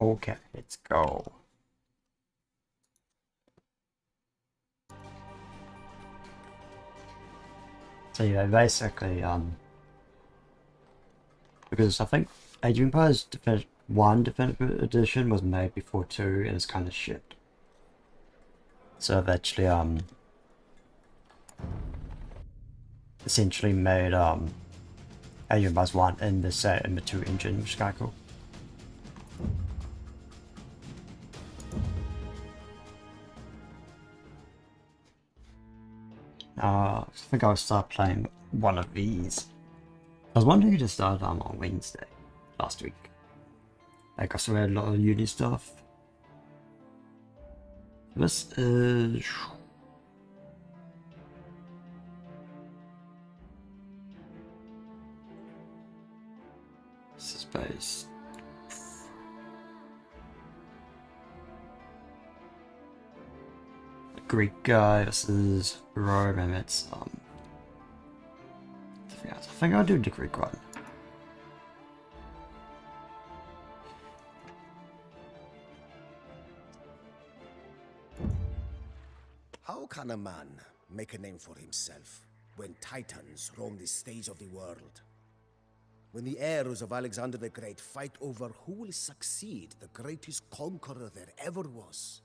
Okay, let's go. So yeah, basically, because I think Age of Empires 1 Definitive Edition was made before 2 and it's kind of shit. So I've actually, essentially made, Age of Empires 1 in the set in the 2 engine, which is kind of cool. I think I'll start playing one of these. I was wondering who just started on Wednesday last week. Like I saw a lot of uni stuff. This is space. Greek guy. This is Rome, and it's I think I'll do the Greek one. How can a man make a name for himself when titans roam the stage of the world? When the heirs of Alexander the Great fight over who will succeed the greatest conqueror there ever was?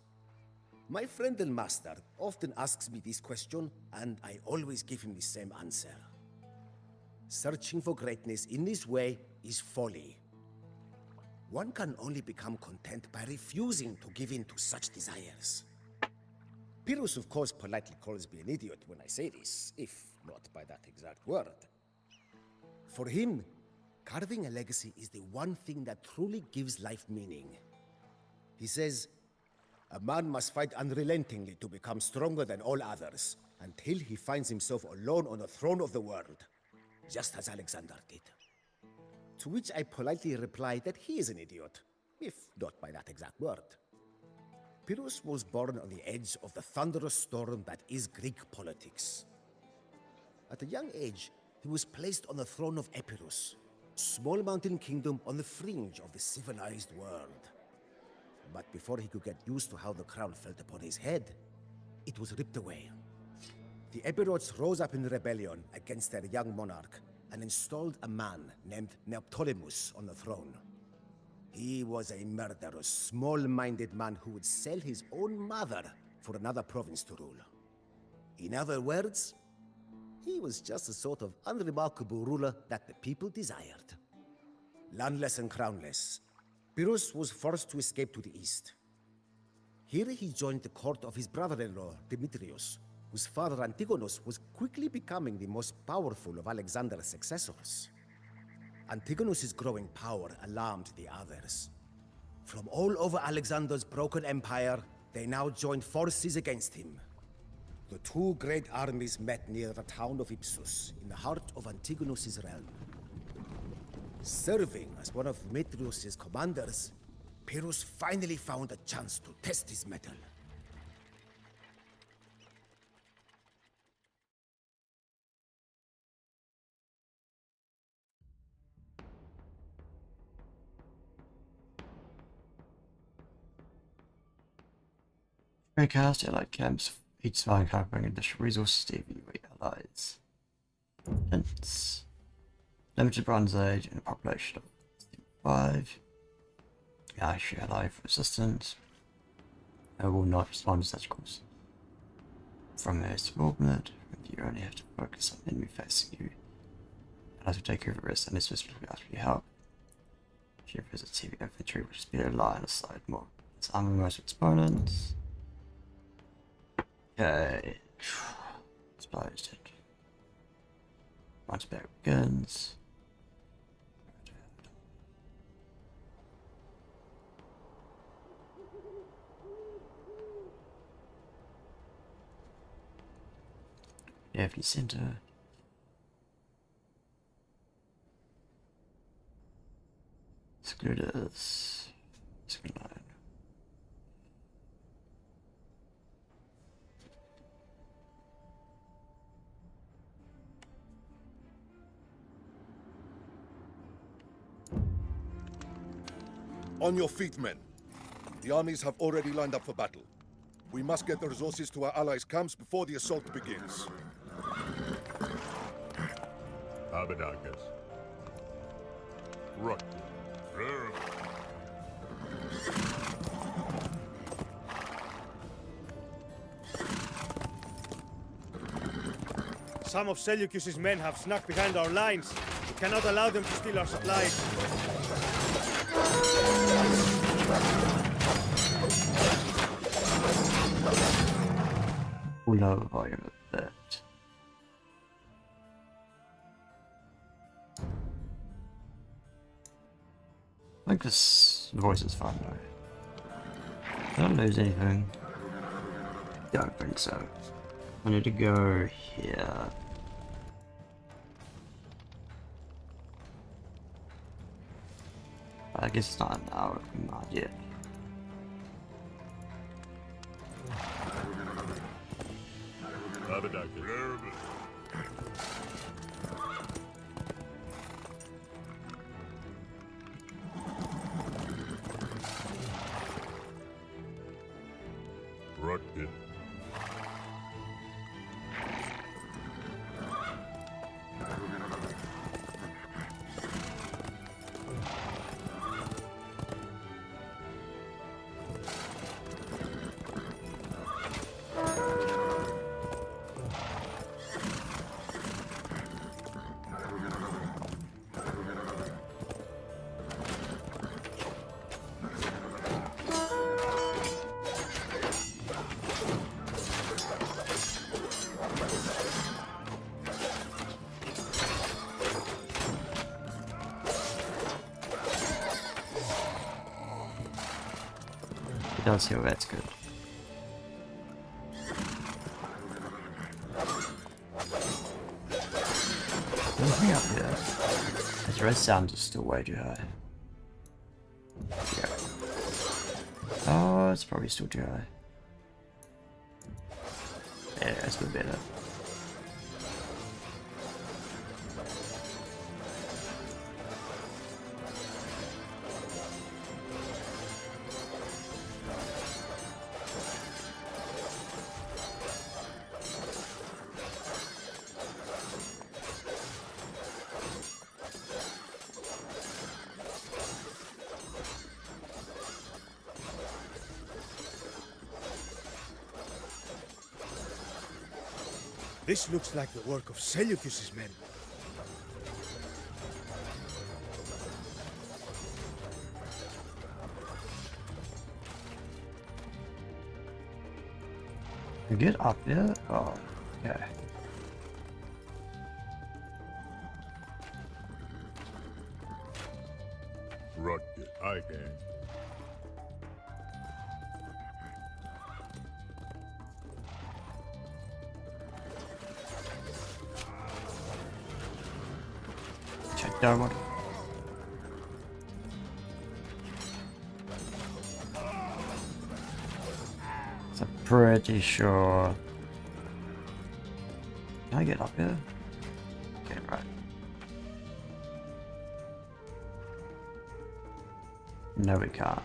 My friend and master often asks me this question, and I always give him the same answer. Searching for greatness in this way is folly. One can only become content by refusing to give in to such desires. Pyrrhus, of course, politely calls me an idiot when I say this, if not by that exact word. For him, carving a legacy is the one thing that truly gives life meaning. He says, a man must fight unrelentingly to become stronger than all others, until he finds himself alone on the throne of the world, just as Alexander did. To which I politely reply that he is an idiot, if not by that exact word. Pyrrhus was born on the edge of the thunderous storm that is Greek politics. At a young age, he was placed on the throne of Epirus, a small mountain kingdom on the fringe of the civilized world. But before he could get used to how the crown felt upon his head, it was ripped away. The Epirots rose up in rebellion against their young monarch and installed a man named Neoptolemus on the throne. He was a murderous, small-minded man who would sell his own mother for another province to rule. In other words, he was just a sort of unremarkable ruler that the people desired. Landless and crownless, Pyrrhus was forced to escape to the east. Here he joined the court of his brother-in-law, Demetrius, whose father Antigonus was quickly becoming the most powerful of Alexander's successors. Antigonus's growing power alarmed the others. From all over Alexander's broken empire, they now joined forces against him. The two great armies met near the town of Ipsus, in the heart of Antigonus's realm. Serving as one of Demetrius's commanders, Pyrrhus finally found a chance to test his mettle. Recast, like camps, each spine can bring additional resources to evaluate allies. Hence, limited Bronze Age and a population of 5. Yeah, share life resistance. I will not respond to such calls. From a subordinate, you only have to focus on enemy facing you. And as we take over risk, and this specifically asks for your help. If you visit TV infantry, which is below line aside more. It's armor most exponents. Okay. Exposed it. Once back begins. Every center. Excluders. Second line. On your feet, men. The armies have already lined up for battle. We must get the resources to our allies' camps before the assault begins. Abadakas. Rock. Some of Seleucus's men have snuck behind our lines. We cannot allow them to steal our supplies. Lower volume a bit. I think this voice is fine though. I don't lose anything. Don't think so. I need to go here. I guess it's not an hour not yet. Rocket. Does heal, that's good. Nothing up here. His red sounds are still way too high. Yeah. Oh, it's probably still too high. Yeah, that's a bit better. This looks like the work of Seleucus's men. You get up there? Oh, okay. Rocket. I can. Check down one. So I'm pretty sure. Can I get up here? Okay, right. No, we can't.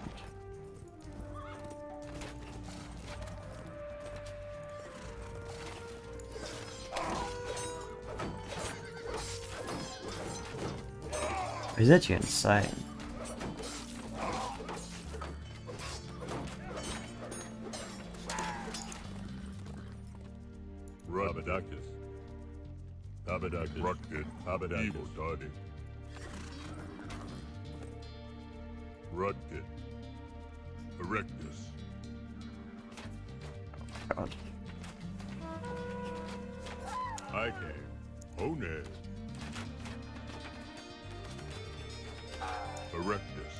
He's actually insane. Abadakis. Abadakis. Rocket. Abadakis. Evil starting. Rudkit. Erectus. God. I came. Hone. Erectus.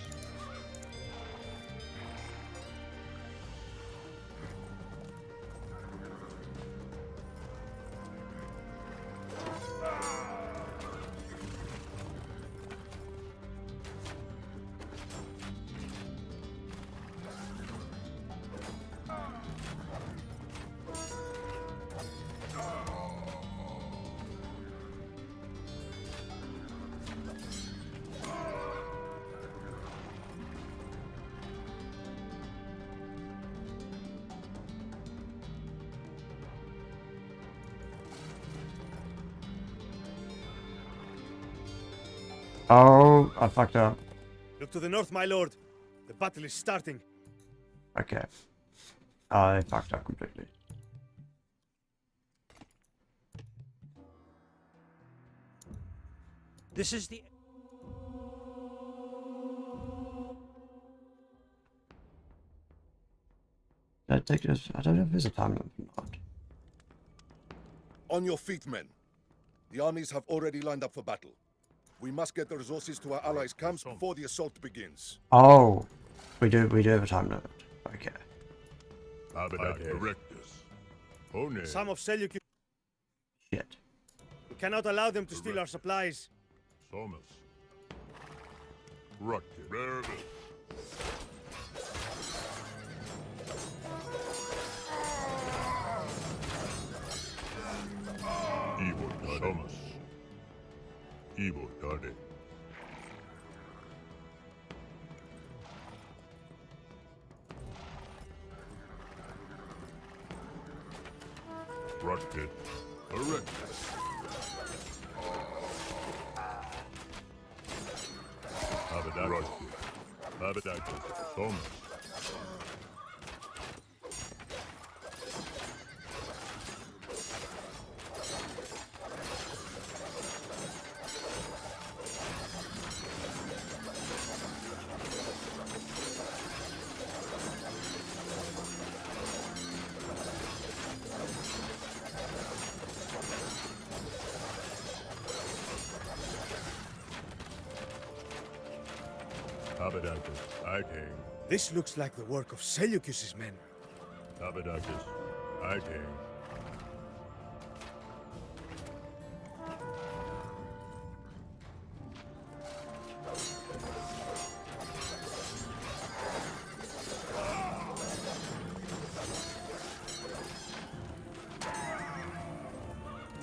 Oh, I fucked up. Look to the north, my lord. The battle is starting. Okay. I fucked up completely. This is the... Did I take this? I don't know if there's a time limit or not. On your feet, men. The armies have already lined up for battle. We must get the resources to our allies' camps before the assault begins. Oh, we do have a time limit. Okay. Habitat Erectus. Hone. Some of Seleucus. Shit. We cannot allow them to steal our supplies. Somus. Ructed. Pyrrhus. Evil Dade. Somus. Evil Dade. Ructed. Erectus. Habitat. Habitat. Somus. Habidatus. Ike. This looks like the work of Seleucus's men. Habidatus. Ike.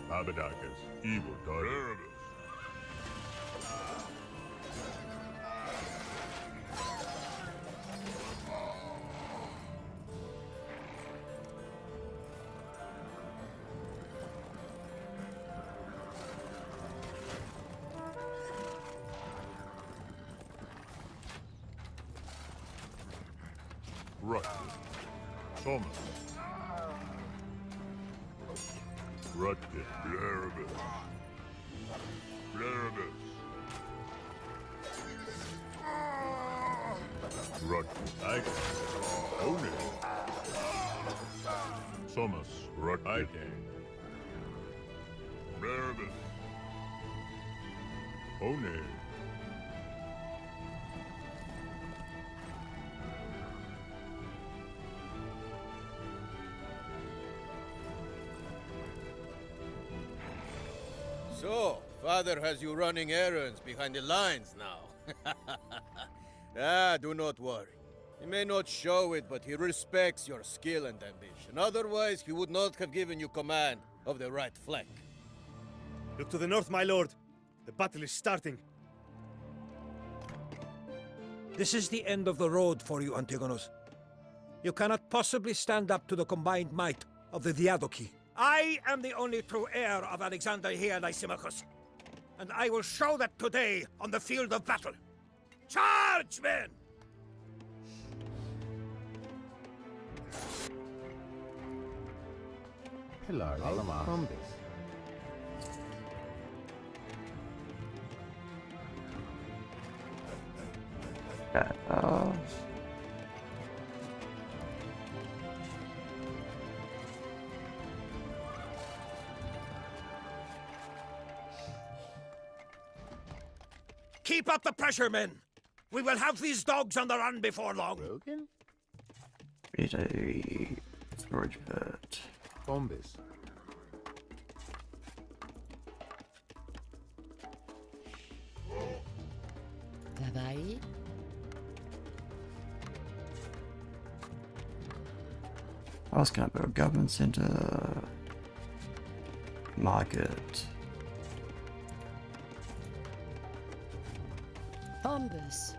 Habidatus. Evil Dade. Ructed. Somus. Ructed. Pyrrhus. Pyrrhus. Ructed. Ike. One. Somus. Ructed. Ike. Pyrrhus. One. So, father has you running errands behind the lines now. Do not worry. He may not show it, but he respects your skill and ambition. Otherwise, he would not have given you command of the right flank. Look to the north, my lord. The battle is starting. This is the end of the road for you, Antigonus. You cannot possibly stand up to the combined might of the Diadochi. I am the only true heir of Alexander here, Lysimachus. And I will show that today on the field of battle. Charge, men! Okay. Keep up the pressure, men! We will have these dogs on the run before long. We need a storage pit. Bombis. Dabei? I was gonna build a government center. Market. Bombus.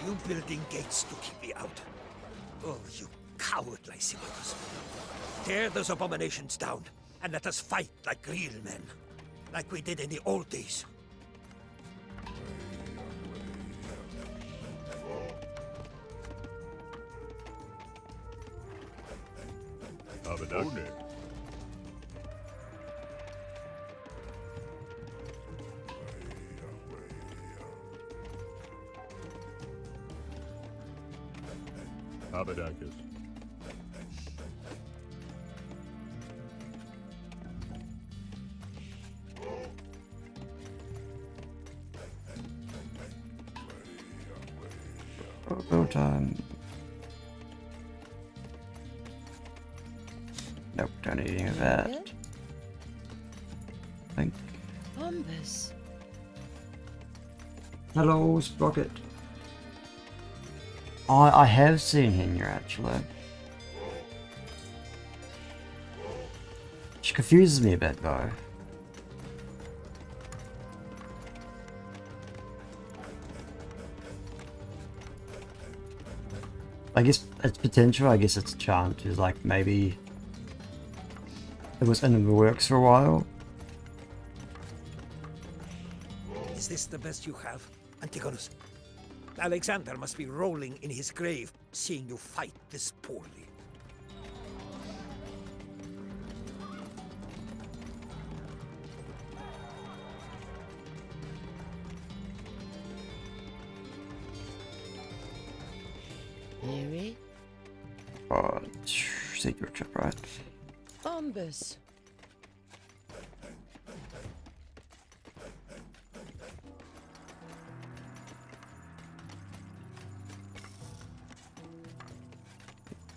you building gates to keep me out? Oh, you coward, Lysimachus. Tear those abominations down, and let us fight like real men. Like we did in the old days. Abadone. Abadakis. Go time. Nope, don't need any of that. Think. Bombus. Hello, Sprocket. I have seen him here actually. She confuses me a bit though. I guess it's potential, I guess it's a chance, is like maybe it was in the works for a while. Is this the best you have, Antigonus? Alexander must be rolling in his grave, seeing you fight this poorly. Mary. Secret trip, right? Bombus.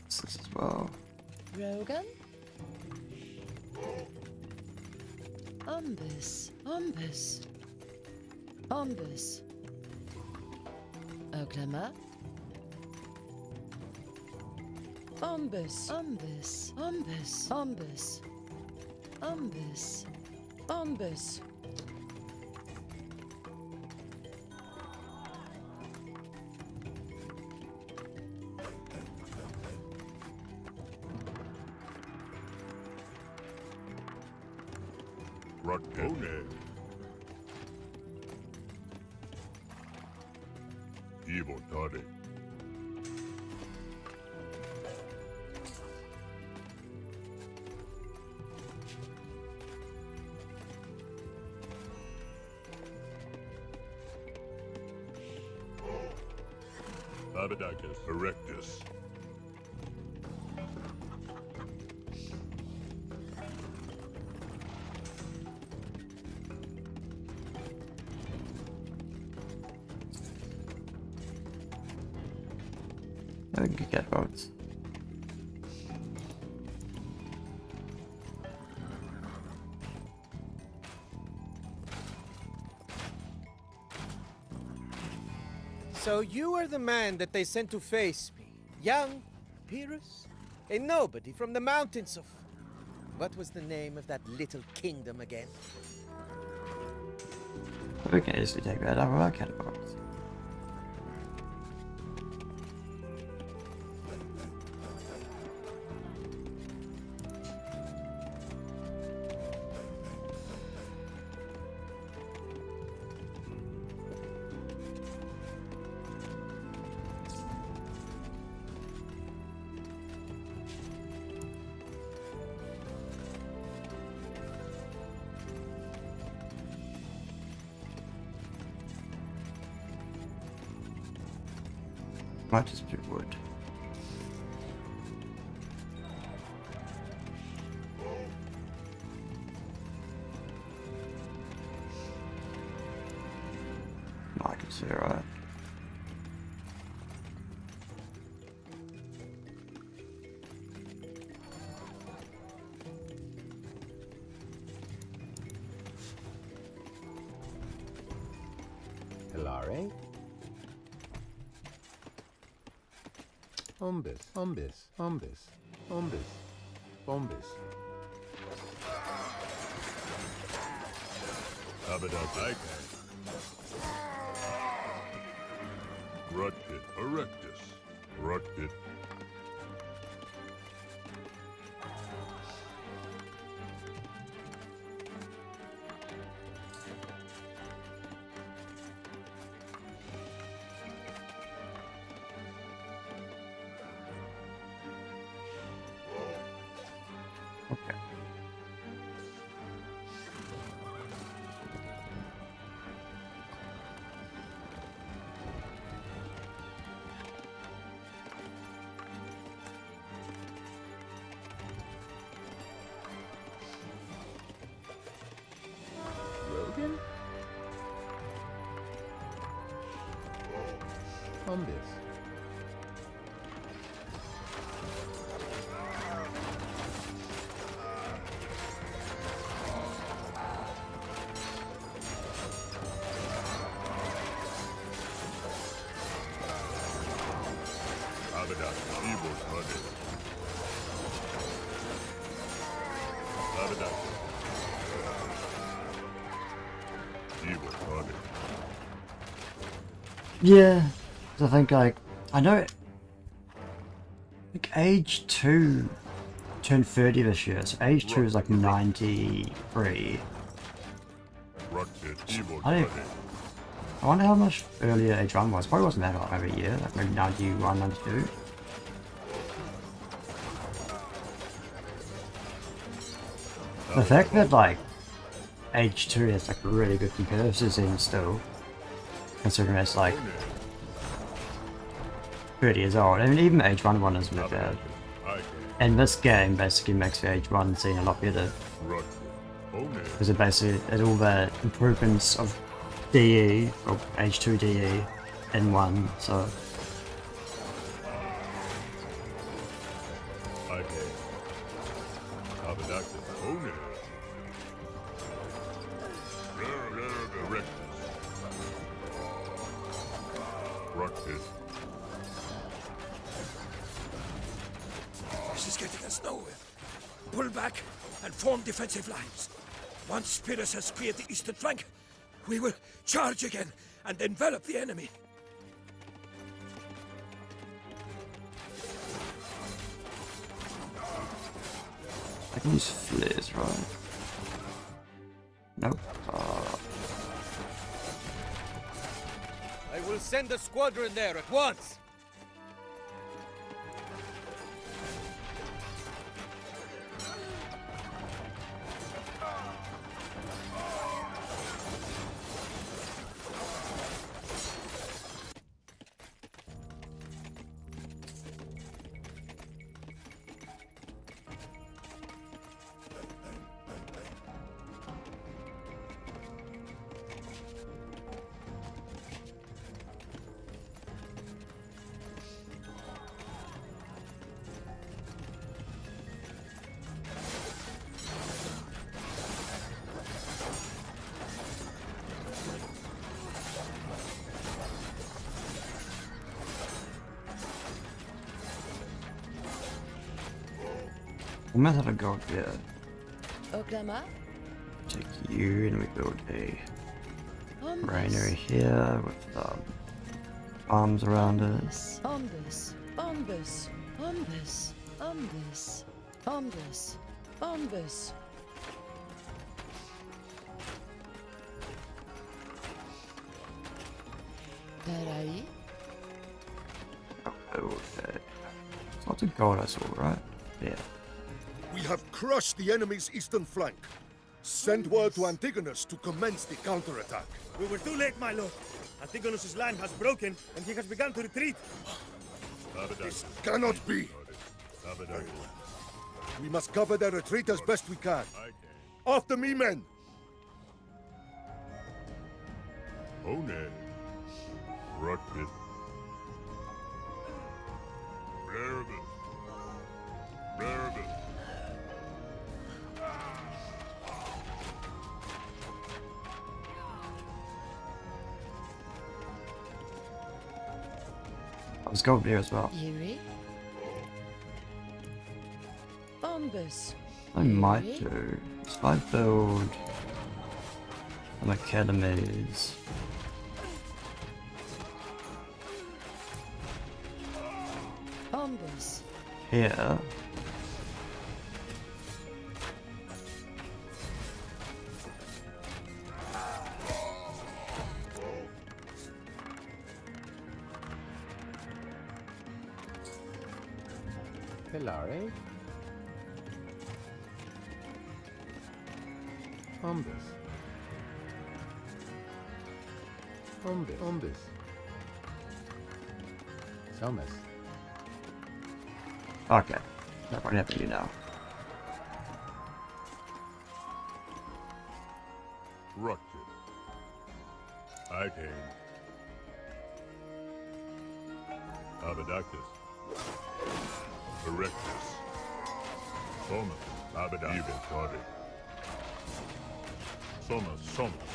This as well. Rogan. Bombus. Bombus. Bombus. Oklahoma. Bombus. Bombus. Bombus. Bombus. Bombus. Bombus. Rotone. Evil Toddy. Abadakis. Erectus. I think you get votes. So you are the man that they sent to face me. Young Pyrrhus? A nobody from the mountains of... What was the name of that little kingdom again? We can easily take that out of our catapults. Might just be wood. No, I can see it right. Hilare? Ombis, ombis, ombis, ombis, ombis. Abadakis. Rutpit erectus. Rutpit. Okay. Rogan? Umbus. Abaddon. Evil hunted. Abaddon. Evil hunted. Yeah, I think like I know. Like age 2 turned 30 this year, so age 2 is like 93. Rutpit. Evil I don't- hunted. I wonder how much earlier age 1 was. Probably wasn't that hot every year, like maybe 91, 92. The fact that like age 2 is like a really good competitive scene still, considering it's like 30 years old. I mean, even age 1 isn't that bad. I And this game basically makes the age 1 scene a lot better. Rutpit. One. Because it basically had all the improvements of DE, or H2 DE, in one, so I can. Abaddon. One. Erectus. Rutpit. This is getting us nowhere. Pull back and form defensive lines. Once Pyrrhus has cleared the eastern flank, we will charge again and envelop the enemy. I can use flares, right? Nope. I will send a squadron there at once. We might have a go here. Oklama? Take you and we build a Umbus. granary here with arms around it. Umbus. Umbus. Umbus. Umbus. Umbus. Umbus. Parai? Okay. It's not a gold I saw, right? Yeah. We have crushed the enemy's eastern flank. Send word to Antigonus to commence the counterattack. We were too late, my lord. Antigonus's line has broken, and he has begun to retreat. Abaddon. This cannot be. Abaddon. We must cover their retreat as best we can. I can. After me, men! One. Rutpit. Rarebit. Rarebit. Let's go there as well. Yuri? Umbus. I might do. So I build some academies. Bombus. Here. Pelare. Bombus. Bombus. Bombus. Somas. Okay. That's what I have to do now. Ructed. I came. Abadactus. Erectus. Somas. Abadactus. Even Toddy. Somas. Somas.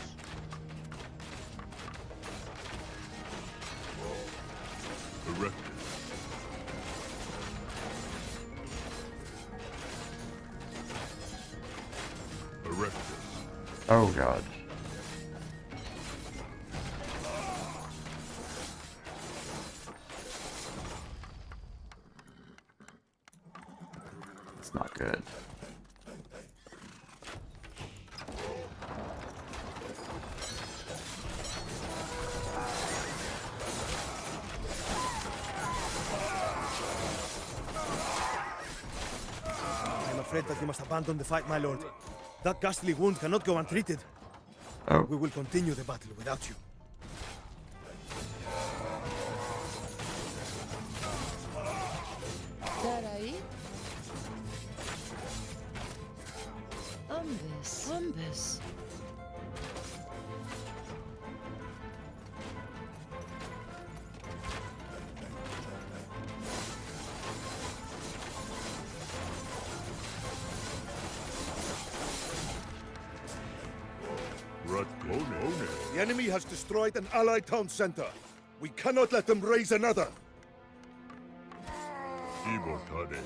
Erectus. Erectus. Oh god. It's not good. I'm afraid that you must abandon the fight, my lord. That ghastly wound cannot go untreated. Oh. We will continue the battle without you. Darai. Umbus. Umbus. Ructed. The enemy has destroyed an allied town center. We cannot let them raise another. Evil Toddy.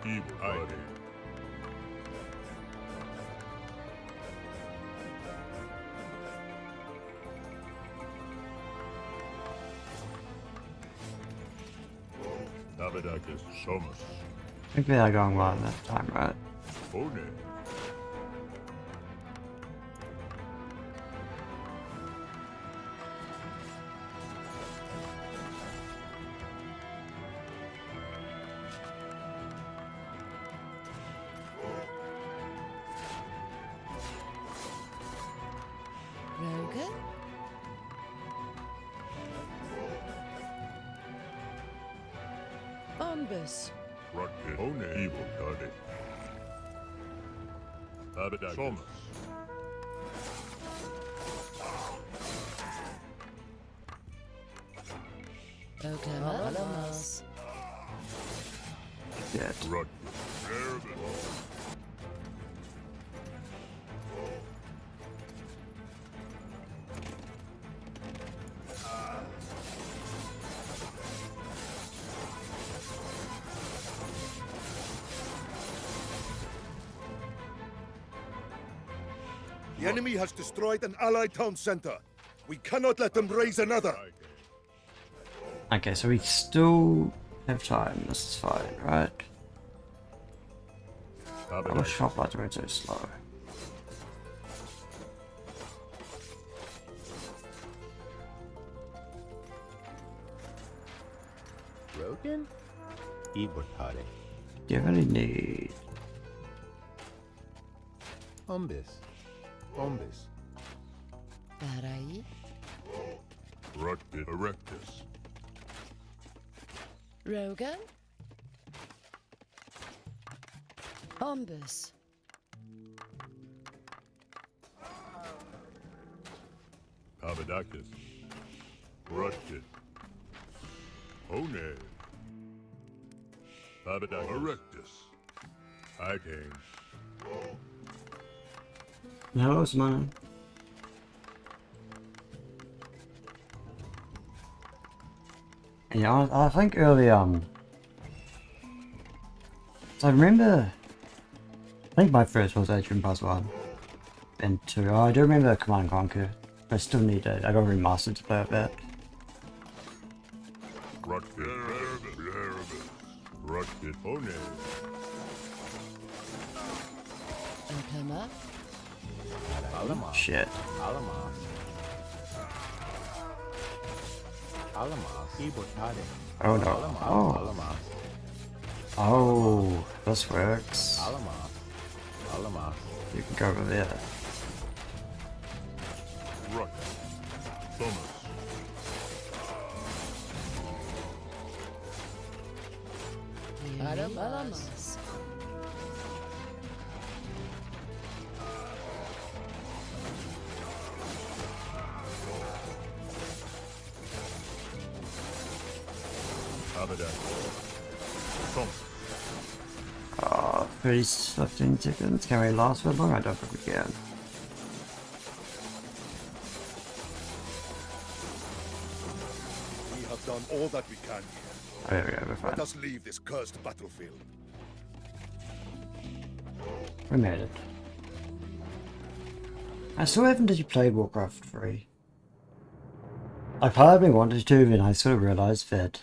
Evil Toddy. Abadacus. Somas. I think they are going well this time, right? One. Rogan. Bombus. Ructed. One. Evil Toddy. Abadacus. Somas. Oklahoma. Dead. Ructed. Terrible. The enemy has destroyed an allied town center. We cannot let them raise another. Okay, so we still have time. This is fine, right? I wish Abadacus. shop lights were so slow. Rogan? Ibortade. Do you really need? Bombus. Bombus. Darai. Ructed. Erectus. Rogan. Bombus. Abadacus. Ructed. One. Abadacus. Erectus. I came. Hello, man. Yeah, I think early so I remember. I think my first was Age of Empires 1 and 2. Oh, I do remember Command and Conquer, but I still need it. I got remastered to play with that. Ructed. Pyrrhus. Ructed. One. Unclama. Alamos. Shit. Alamos. Alamos. Ibortade. Oh no. Alamos. Oh. Alamos. Oh, this works. Alamos. Alamos. You can go over there. Ruck. Thomas. Alamas. Abaddon. Thomas. 15 seconds. Can we last for long? I don't think we can. We have done all that we can here. Oh, there we go, we're Let fine. us leave this cursed battlefield. We made it. I still haven't actually played Warcraft 3. I part of me wanted to, and I sort of realised that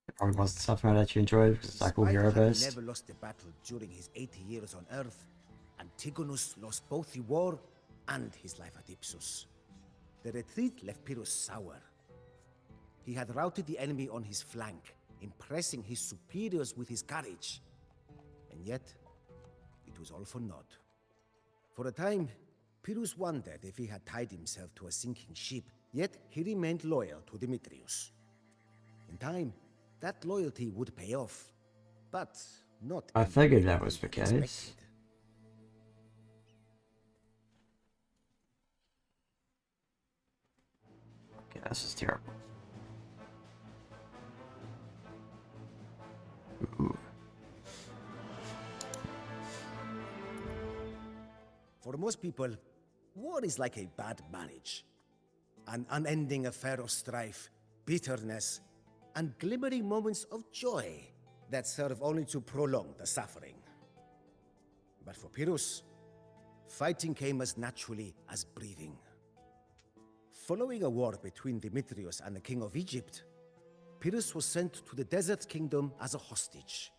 it probably wasn't something I'd actually enjoy because it's like all Despite hero having based. never lost a battle during his 80 years on Earth, Antigonus lost both the war and his life at Ipsus. The retreat left Pyrrhus sour. He had routed the enemy on his flank, impressing his superiors with his courage. And yet, it was all for naught. For a time, Pyrrhus wondered if he had tied himself to a sinking ship, yet he remained loyal to Demetrius. In time, that loyalty would pay off, but not. I figured that was the case. expected. Okay, this is terrible. Ooh. For most people, war is like a bad marriage. An unending affair of strife, bitterness, and glimmering moments of joy that serve only to prolong the suffering. But for Pyrrhus, fighting came as naturally as breathing. Following a war between Demetrius and the king of Egypt, Pyrrhus was sent to the desert kingdom as a hostage.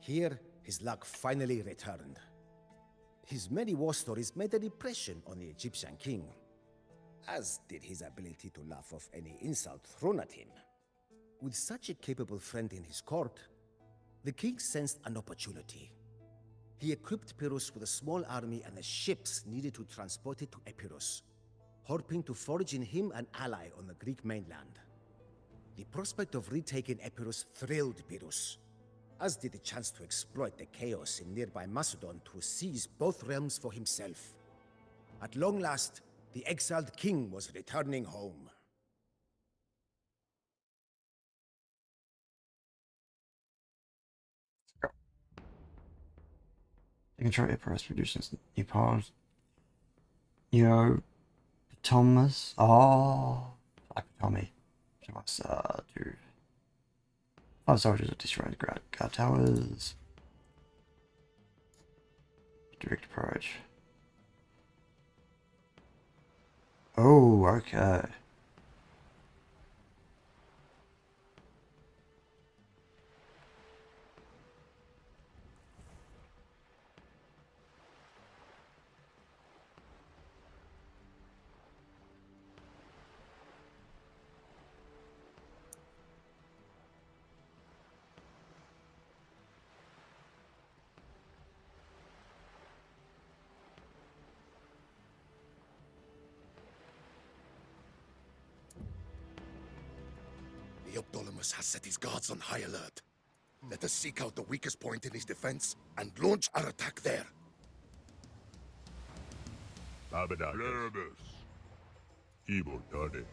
Here, his luck finally returned. His many war stories made an impression on the Egyptian king, as did his ability to laugh off any insult thrown at him. With such a capable friend in his court, the king sensed an opportunity. He equipped Pyrrhus with a small army and the ships needed to transport it to Epirus, hoping to forge in him an ally on the Greek mainland. The prospect of retaking Epirus thrilled Pyrrhus, as did the chance to exploit the chaos in nearby Macedon to seize both realms for himself. At long last, the exiled king was returning home. You can try Epirus producing Nepal. You know, Thomas. Oh, like Tommy. She must do 5 soldiers of destroying guard towers. Direct approach. Oh, okay. Neoptolemus has set his guards on high alert. Let us seek out the weakest point in his defense and launch our attack there. Abaddon. Pyrrhus. Ibortade.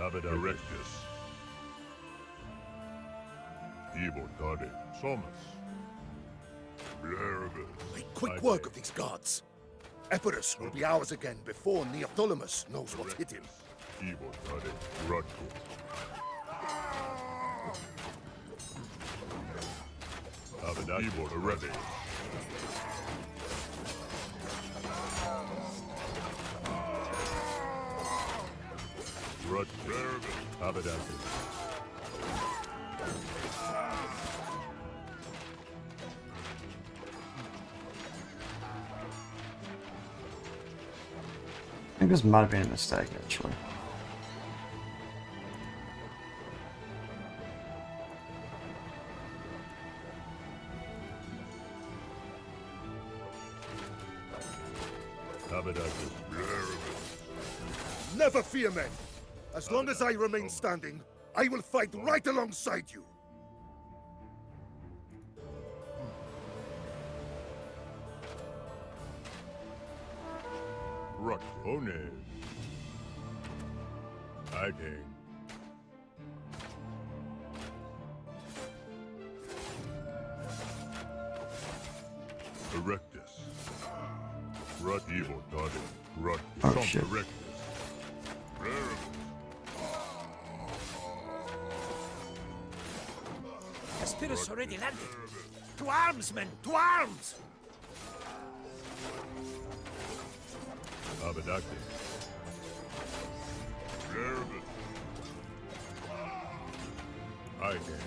Erectus. Evil Tade. Somus. Bleribus. Make quick work of these guards. Epirus will be ours again before Neoptolemus knows what hit him. Evil Tade. Rutgers. Evil Erectus. Rutgers. Abadakis. I think this might have been a mistake, actually. Abadakis. Never fear, men. As long as I remain standing, I will fight right alongside you. Rutone. King. Erectus. Rut evil Tade. Rut. Oh, Some shit. Erectus. Has Pyrrhus already landed? To arms, men! To arms! Abadakis. Bleribus. King.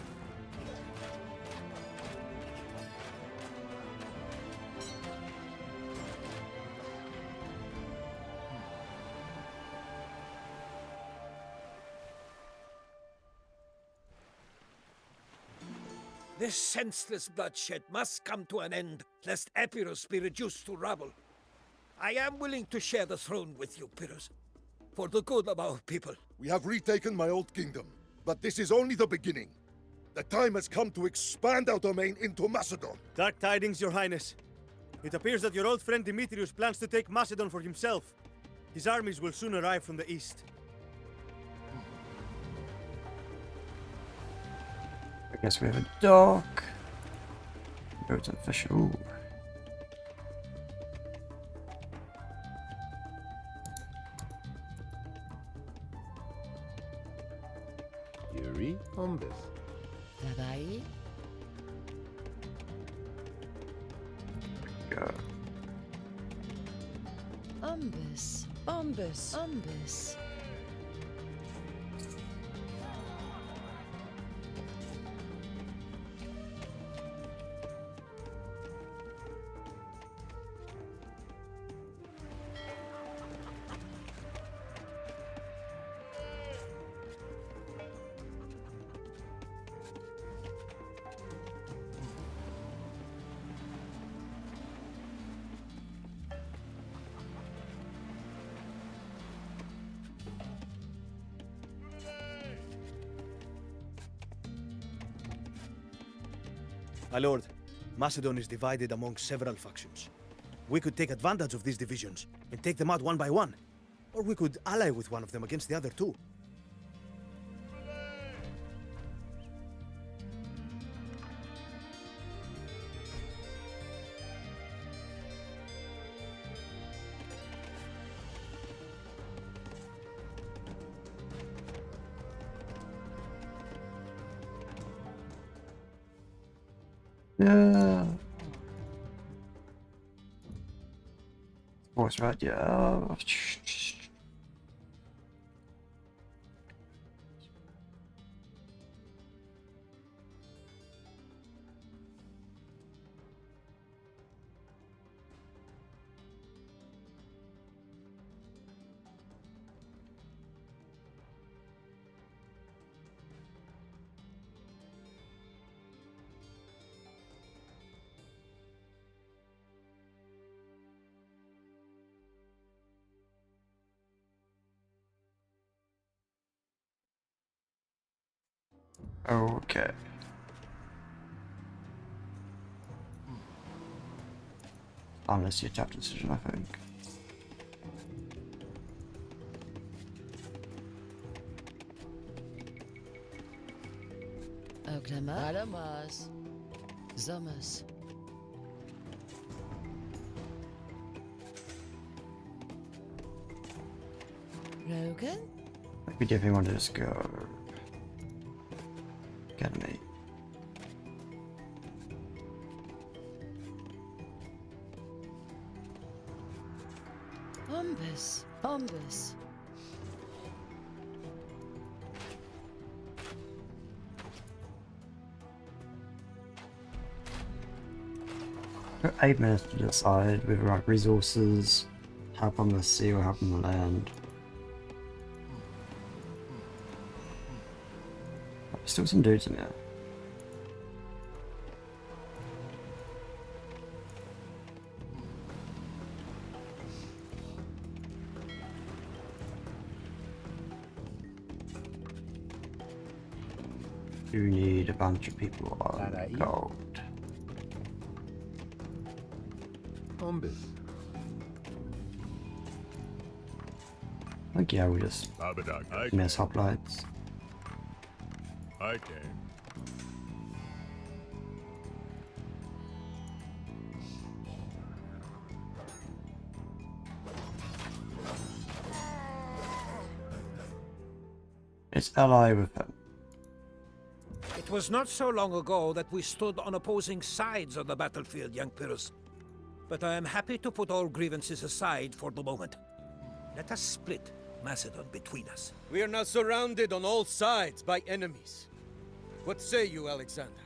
This senseless bloodshed must come to an end, lest Epirus be reduced to rubble. I am willing to share the throne with you, Pyrrhus, for the good of our people. We have retaken my old kingdom, but this is only the beginning. The time has come to expand our domain into Macedon. Dark tidings, your highness. It appears that your old friend Demetrius plans to take Macedon for himself. His armies will soon arrive from the east. I guess we have a dock. Boats and fish. Ooh. Yuri Umbus. Dabai. Go. Umbus. Umbus. Umbus. My lord, Macedon is divided among several factions. We could take advantage of these divisions and take them out one by one. Or we could ally with one of them against the other two. Yeah. Voice right, yeah. Okay. Unless you tap decision, I think. Oklama. Alamas. Zomus. Rogan? Maybe definitely want to just go. Academy. Bombus. Bombus. Got 8 minutes to decide whether like resources, help on the sea or help on the land. There's still some dudes in there. Do need a bunch of people on gold. Bombus. Like yeah, we just Abadak. miss hoplites. I can. It's ally with him. It was not so long ago that we stood on opposing sides of the battlefield, young Pyrrhus. But I am happy to put all grievances aside for the moment. Let us split Macedon between us. We are now surrounded on all sides by enemies. What say you, Alexander?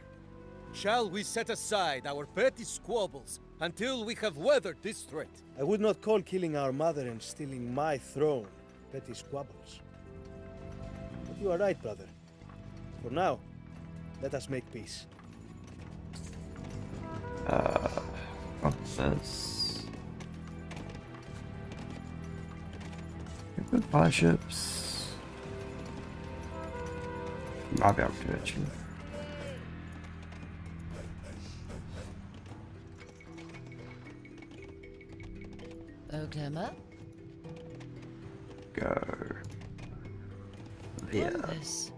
Shall we set aside our petty squabbles until we have weathered this threat? I would not call killing our mother and stealing my throne petty squabbles. But you are right, brother. For now, let us make peace. What's this? Good fire ships. Might be able to actually. Oklama. Go. Yeah. Bombus.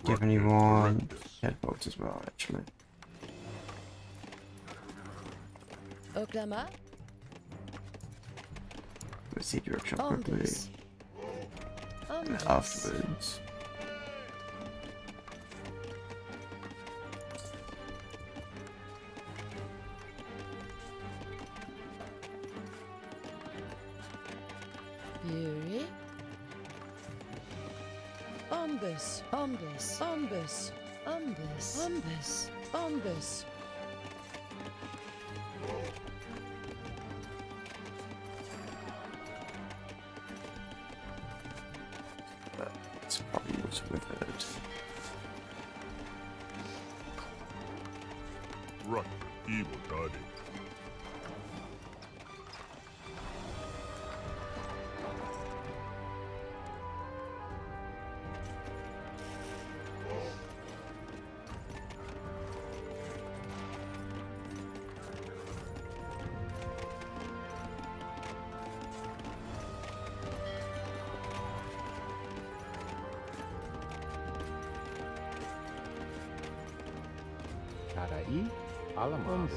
Give anyone headbolts as well, actually. Oklama. Let's see direction quickly. Bombus. And Bombus. afterwards. Fury. Bombus. Bombus. Bombus. Bombus. Bombus. Bombus. It's probably what's with it. Run, evil daddy. Karai. Alamas.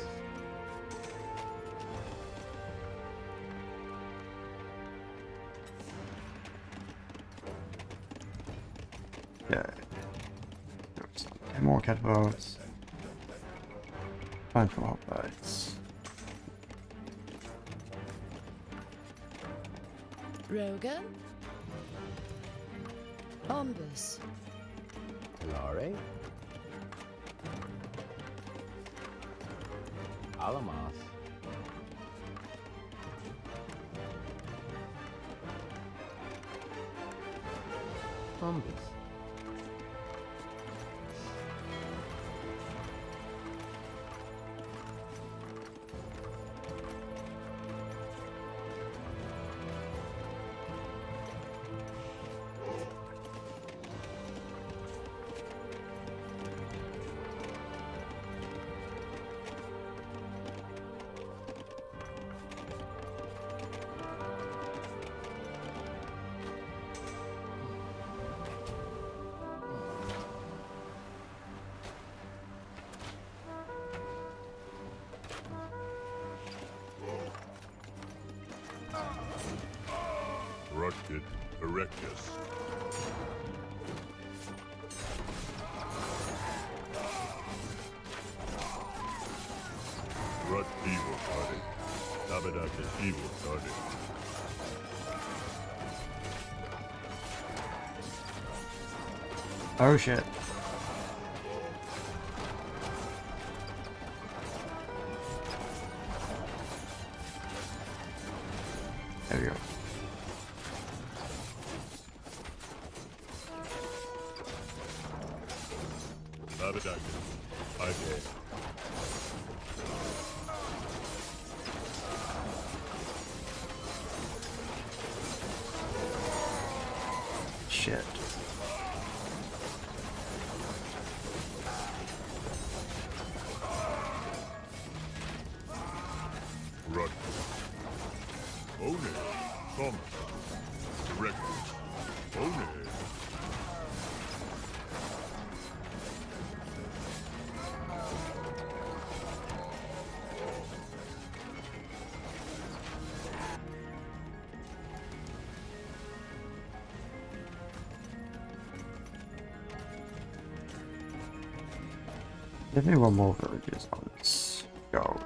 Yeah. Okay, more catapults. Bunch more hoplites. Rogan. Bombus. Lare. Alamas. Bombus. Ructed Erectus. Rut Evil Target. Tabadak Evil Target. Oh shit. There we go. Tabadak. Okay. Shit. Rut. One. Thomas. Erectus. One. Give me one more villages on this. Go.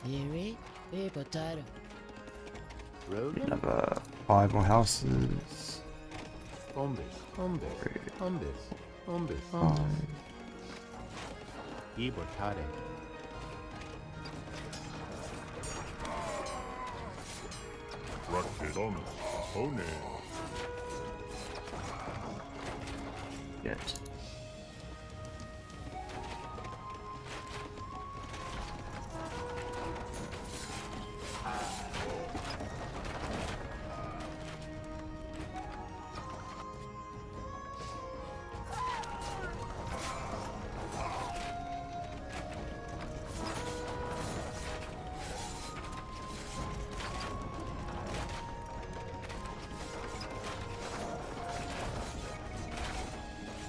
Eerie, be potato. Rogan. Another 5 more houses. Bombus. Bombus. Bombus. Bombus. 5. Ibotade. Ructed Thomas. One. Shit.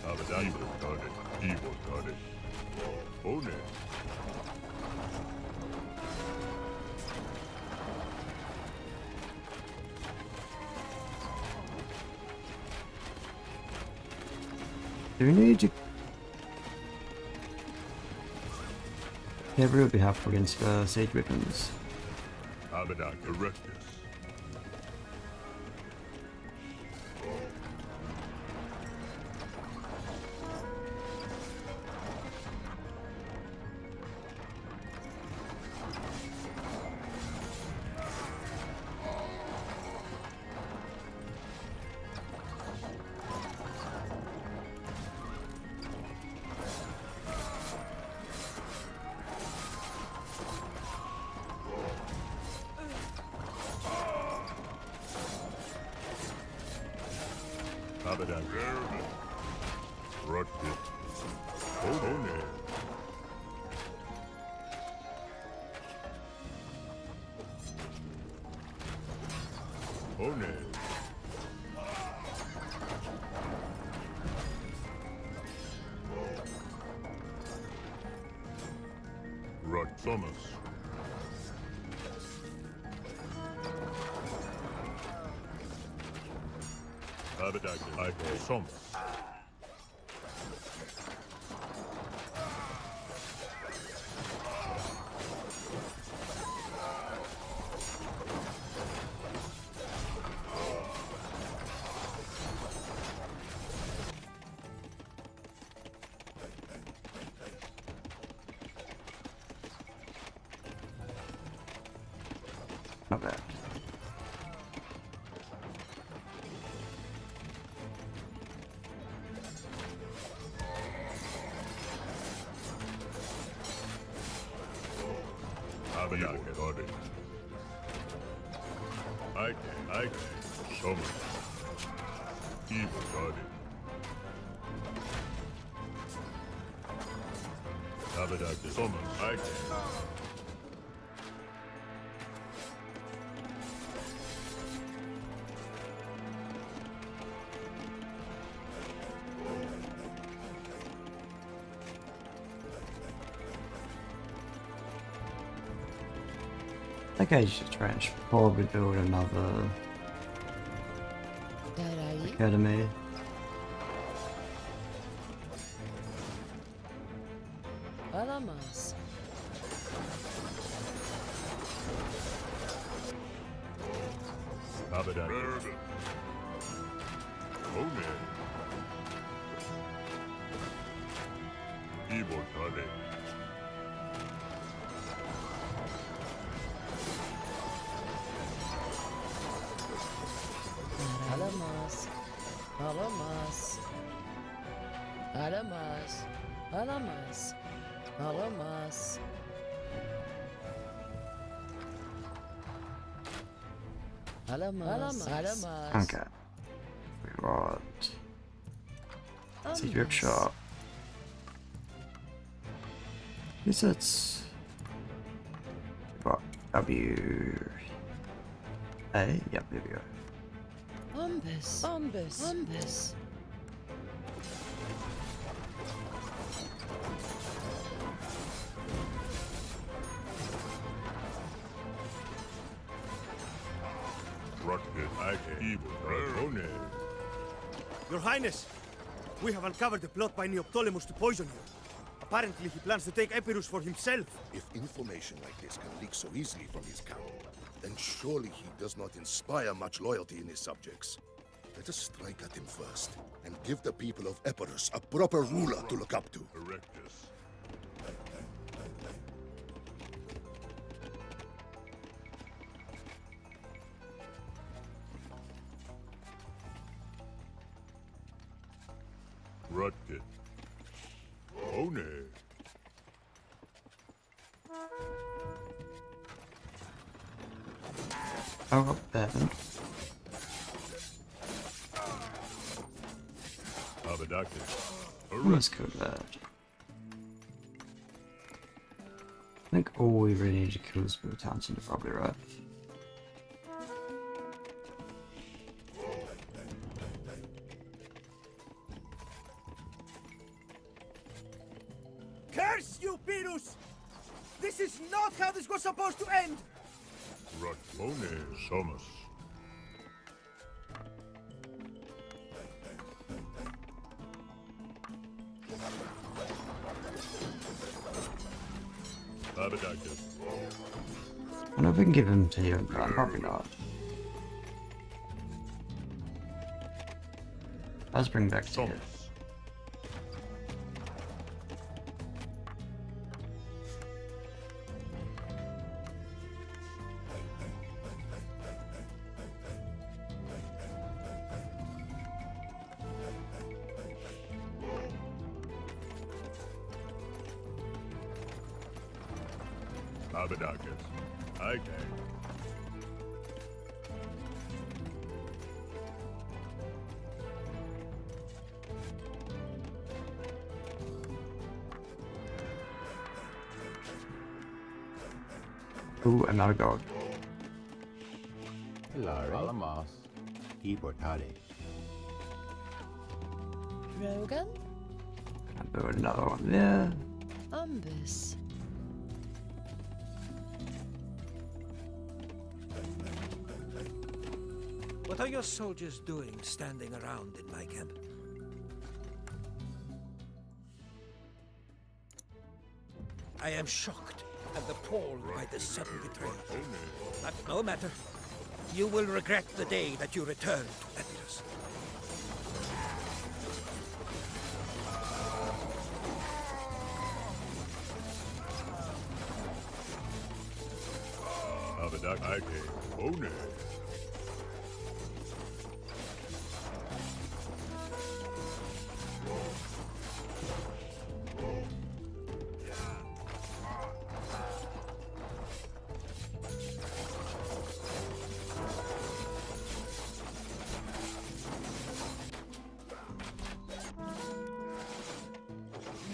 Tabadak Evil Target. Evil Target. One. Do we need to... Yeah, we would be helpful against siege weapons. Tabadak Erectus. Tabadak Erbe. Ructed. One. One. Rut Thomas. Tabadak Ike Thomas. Not bad. Tabadak Target. Ike. Thomas. Evil Target. Tabadak Thomas. Ike. Okay, just try and probably build another Darai. Academy. Alamaz. Abadak. One. Evil Tade. Alamaz. Alamaz. Alamaz. Alamaz. Alamaz. Alamaz. Alamaz. Okay. We want secret shop. Guess it's what W A? Yep, there we go. Umbus. Umbus. Umbus. Rocket. Evil Tade. Your Highness, we have uncovered a plot by Neoptolemus to poison you. Apparently, he plans to take Epirus for himself. If information like this can leak so easily from his camp, then surely he does not inspire much loyalty in his subjects. Let us strike at him first, and give the people of Epirus a proper ruler to look up to. Erectus. Rocket. One. Oh, up there. Abadakis. Let's go to that. I think all we really need to kill is Bill Townsend, probably right. Curse you, Pyrrhus! This is not how this was supposed to end! Ratone. Somus. Abadakis. I don't know if we can give him to you, but probably not. Let's bring back to you. Somus. Abadakis. Okay. Ooh, another dog. Hilari. Alamas. Ibortade. Rogan. I'll build another one there. Umbus. What are your soldiers doing standing around in my camp? I am shocked and appalled by this sudden betrayal. But no matter. You will regret the day that you return to Epirus. Abadakis. One.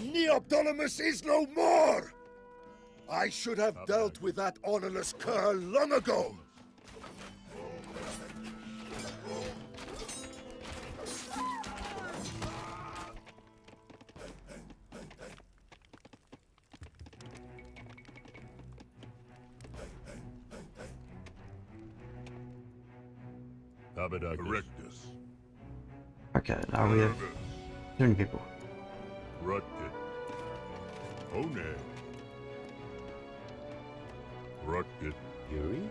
Neoptolemus is no more! I should have dealt with that honorless cur long ago! Abadakis. Erectus. Okay, now we have too many people. Rutted. One. Rutted. Yuri?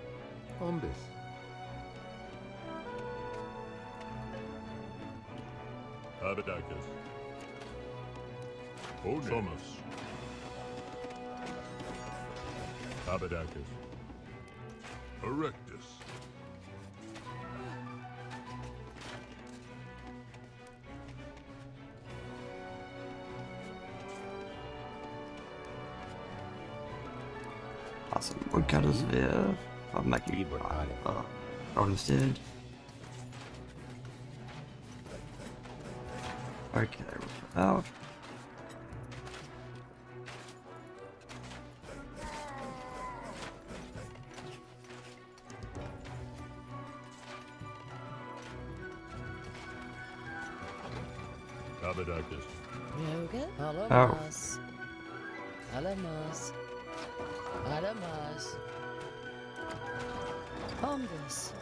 Umbus. Abadakis. One. Thomas. Abadakis. Erectus. Awesome. Woodcutters there. I'll make you Robin's dead. Okay, out. Abadakis. Rogan? Oh. Alamos. Alamos. Alamos. Umbus.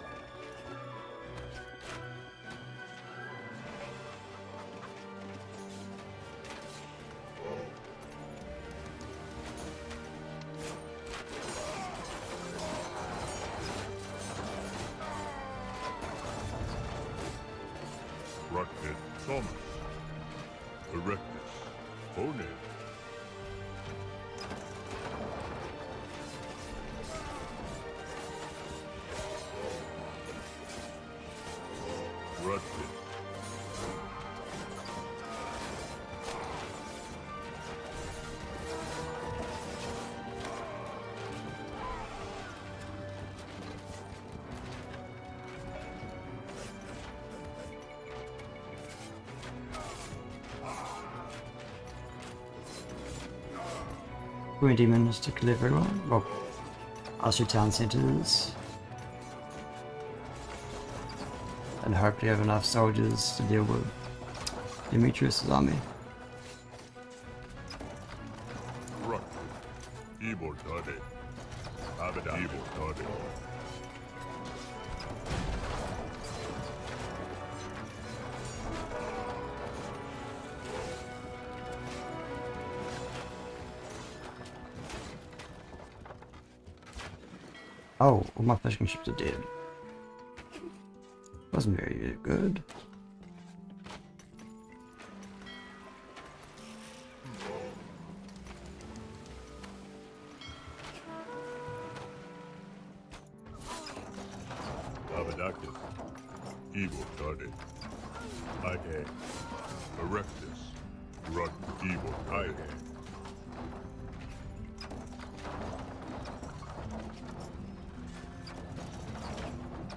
Rutted. Thomas. Erectus. One. Rutted. Green demons to kill everyone. Well, Ulster town centers. And hopefully have enough soldiers to deal with Demetrius' army. Rutted. Evil Toddy. Abadakis. Evil Toddy. Oh, all my fishing ships are dead. Wasn't very good. Abadakis. Evil Toddy. Ike. Erectus. Rut. Evil Ike.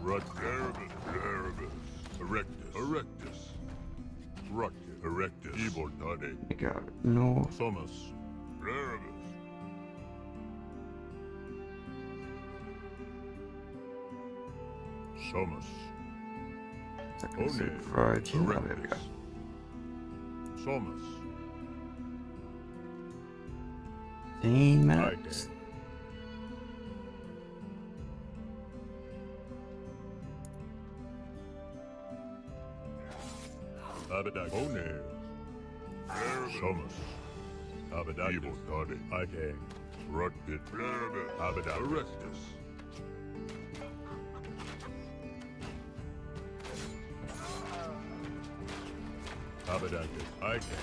Rut. Erebus. Erectus. Erectus. Rutted. Erectus. Evil Toddy. We go north. Thomas. Erebus. Thomas. Second One. road here. Oh, there we go. Thomas. 15 minutes. Abadak. One. Thomas. Abadak. Evil Toddy. Ike. Rutted. Abadak. Erectus. Abadakis. Ike.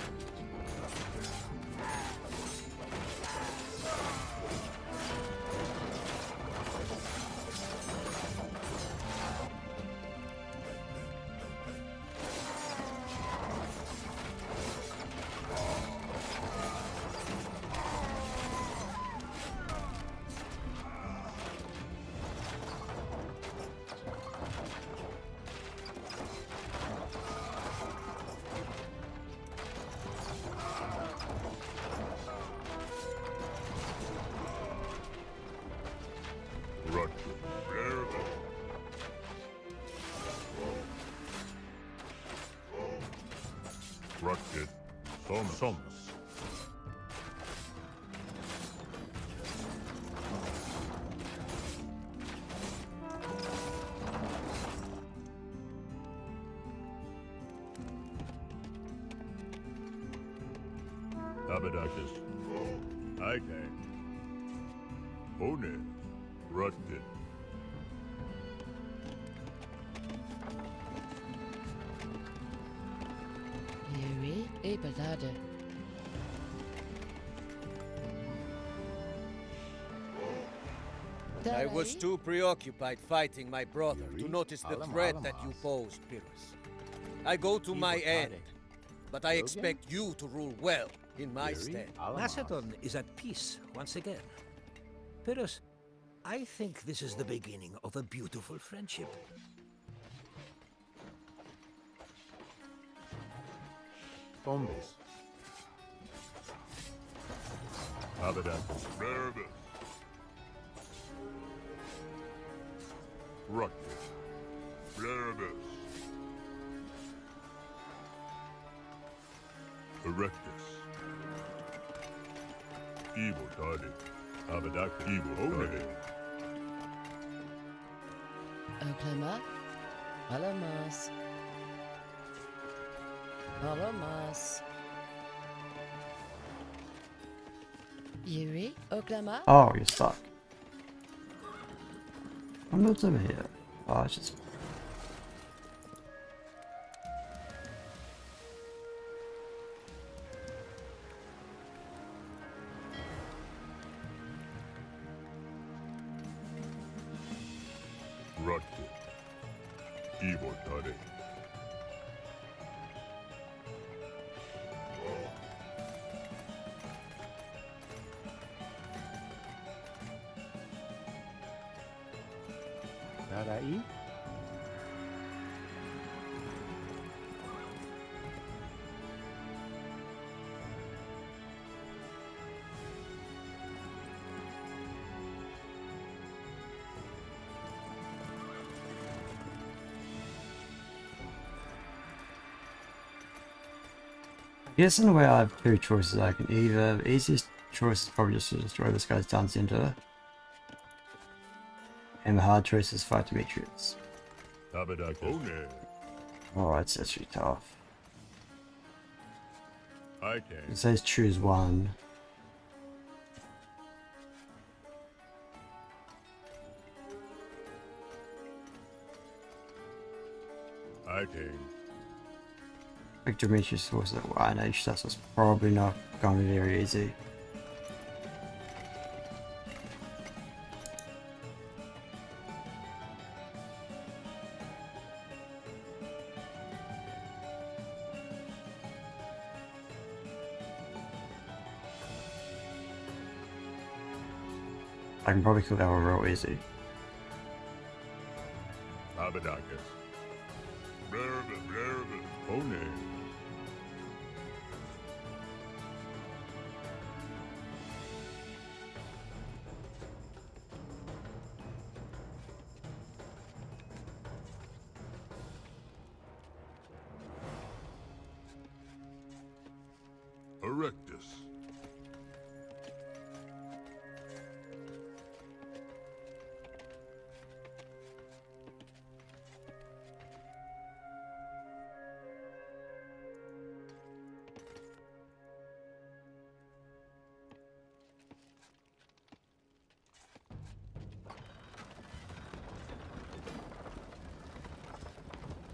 Rutted. Thomas. Abadakis. Itang. One. Rutkin. Yuri Ebelade. I was too preoccupied fighting my brother to notice the threat that you posed, Pyrrhus. I go to my end, but I expect you to rule well in my stead. Macedon is at peace once again. Pyrrhus, I think this is the beginning of a beautiful friendship. Bombis. Abadakis. Nervous. Rutkin. Nervous. Erectus. Evil Tadi. Abadakis. Evil Tadi. Oklama. Alamas. Alamas. Yuri Oklama. Oh, you're stuck. I'm not over here. Oh, it's just. Rutkin. Evil Tadi. Narai. I guess in a way I have two choices. I can either, the easiest choice is probably just to destroy this guy's town center. And the hard choice is fight Demetrius. Abadakis. Oh, it's actually tough. It Itang. says choose one. Itang. Like Demetrius was at YNH, so that's probably not going to be very easy. I can probably kill that one real easy. Abadakis. Nervous. One. Erectus.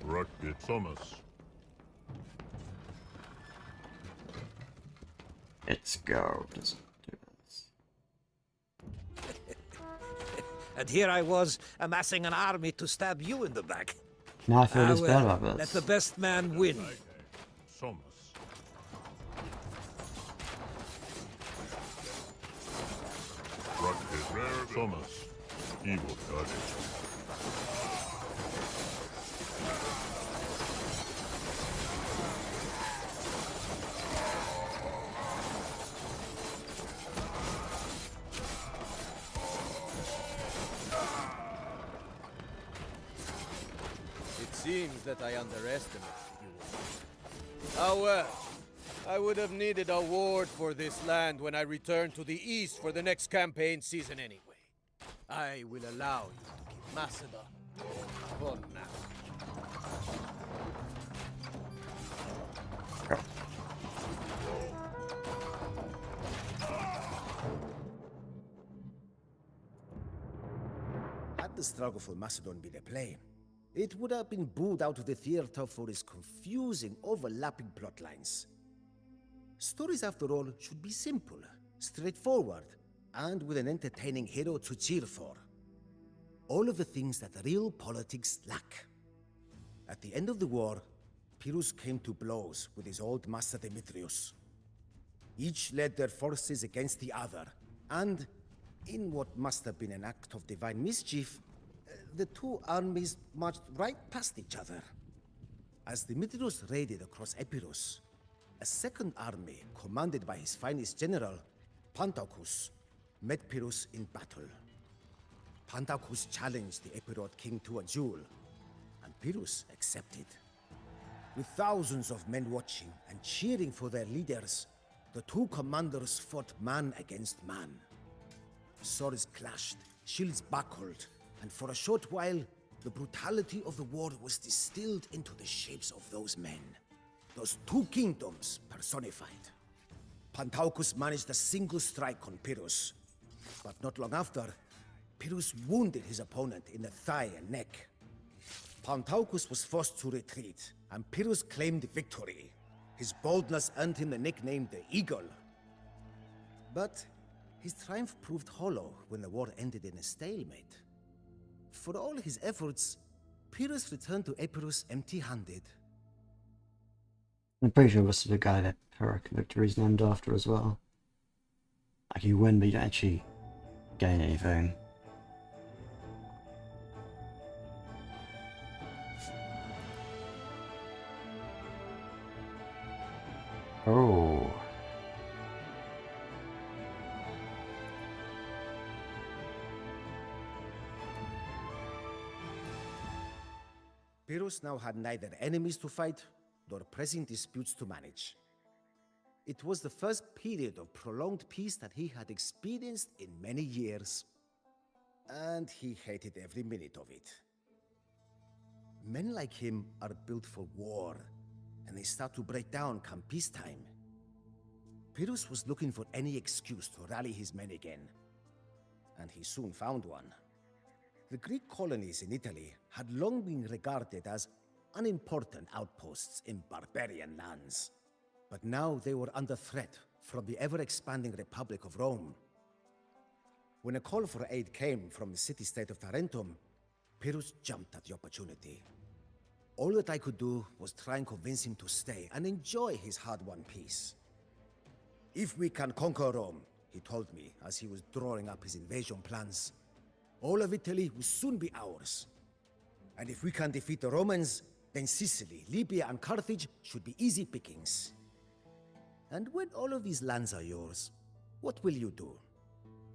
Rutkin. Thomas. Let's go. Just do this. And here I was, amassing an army to stab you in the back. Now I feel this well, bad about let this. the best man win. Thomas. Rutkin. Thomas. Evil Tadi. It seems that I underestimated you. Oh well. I would have needed a ward for this land when I return to the east for the next campaign season anyway. I will allow you to keep Macedon for now. Go. the struggle for Macedon be the play, it would have been booed out of the theater for its confusing, overlapping plotlines. Stories, after all, should be simple, straightforward, and with an entertaining hero to cheer for. All of the things that real politics lack. At the end of the war, Pyrrhus came to blows with his old master Demetrius. Each led their forces against the other, and in what must have been an act of divine mischief, the two armies marched right past each other. As Demetrius raided across Epirus, a second army, commanded by his finest general, Pantaucus, met Pyrrhus in battle. Pantaucus challenged the Epirot king to a duel, and Pyrrhus accepted. With thousands of men watching and cheering for their leaders, the two commanders fought man against man. Swords clashed, shields buckled, and for a short while, the brutality of the war was distilled into the shapes of those men. Those two kingdoms personified. Pantaucus managed a single strike on Pyrrhus, but not long after, Pyrrhus wounded his opponent in the thigh and neck. Pantaucus was forced to retreat, and Pyrrhus claimed victory. His boldness earned him the nickname the Eagle. But his triumph proved hollow when the war ended in a stalemate. For all his efforts, Pyrrhus returned to Epirus empty-handed. I'm pretty sure this is the guy that Heroic Victory is named after as well. Like you win, but you don't actually gain anything. Oh. Pyrrhus now had neither enemies to fight nor pressing disputes to manage. It was the first period of prolonged peace that he had experienced in many years, and he hated every minute of it. Men like him are built for war, and they start to break down come peacetime. Pyrrhus was looking for any excuse to rally his men again, and he soon found one. The Greek colonies in Italy had long been regarded as unimportant outposts in barbarian lands. But now they were under threat from the ever-expanding Republic of Rome. When a call for aid came from the city-state of Tarentum, Pyrrhus jumped at the opportunity. All that I could do was try and convince him to stay and enjoy his hard-won peace. If we can conquer Rome, he told me as he was drawing up his invasion plans, all of Italy will soon be ours. And if we can defeat the Romans, then Sicily, Libya, and Carthage should be easy pickings. And when all of these lands are yours, what will you do?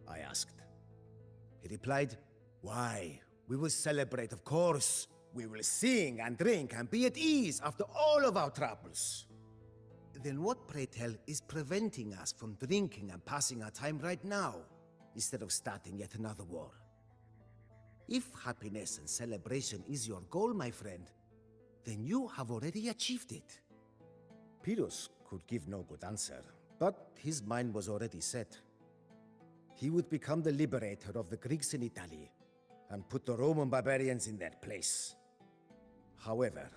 I asked. He replied, why, we will celebrate, of course. We will sing and drink and be at ease after all of our troubles. Then what, pray tell, is preventing us from drinking and passing our time right now, instead of starting yet another war? If happiness and celebration is your goal, my friend, then you have already achieved it. Pyrrhus could give no good answer, but his mind was already set. He would become the liberator of the Greeks in Italy and put the Roman barbarians in their place. However,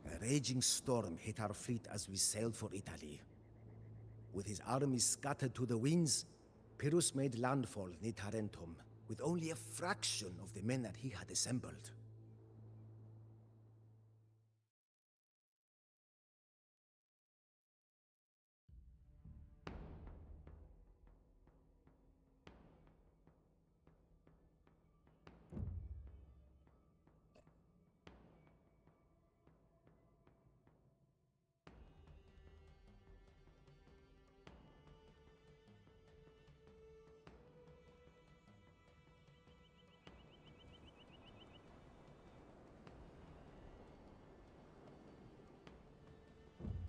a raging storm hit our fleet as we sailed for Italy. With his armies scattered to the winds, Pyrrhus made landfall near Tarentum with only a fraction of the men that he had assembled.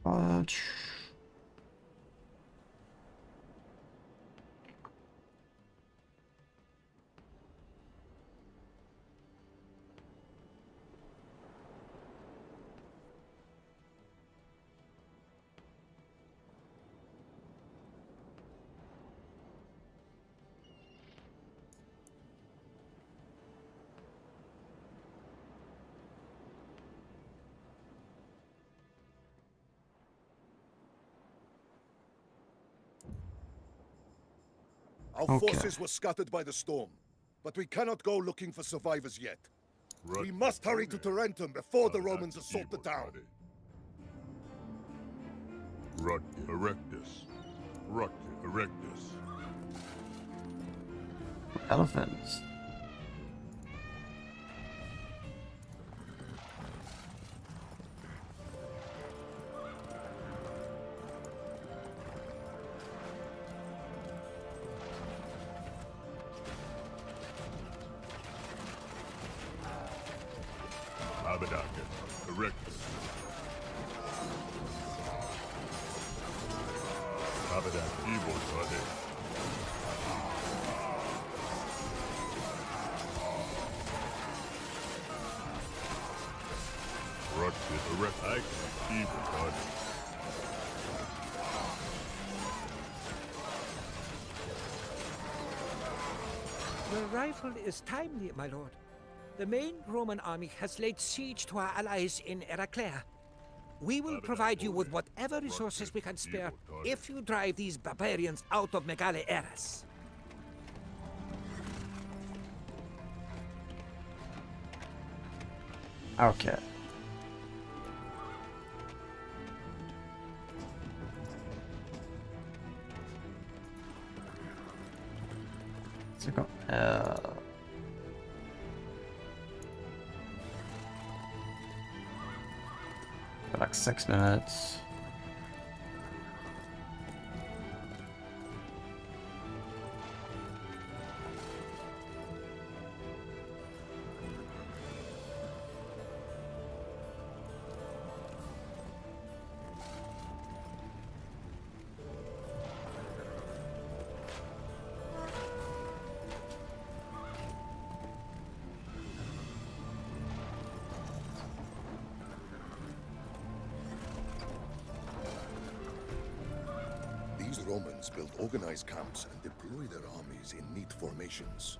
What? Our Okay. forces were scattered by the storm, but we cannot go looking for survivors yet. We must hurry to Tarentum before the Romans assault the town. Rut erectus. Rut erectus. Elephants. Abadacus. Erectus. Abadak evil body. Rut erectus. Evil body. Your arrival is timely, my lord. The main Roman army has laid siege to our allies in Heraclea. We will provide you with whatever resources we can spare if you drive these barbarians out of Megale Eras. Okay. So got got like 6 minutes. These Romans build organized camps and deploy their armies in neat formations.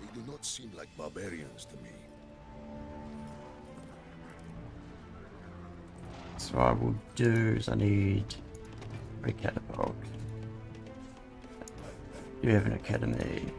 They do not seem like barbarians to me. So what I will do is I need a catapult. You have an academy.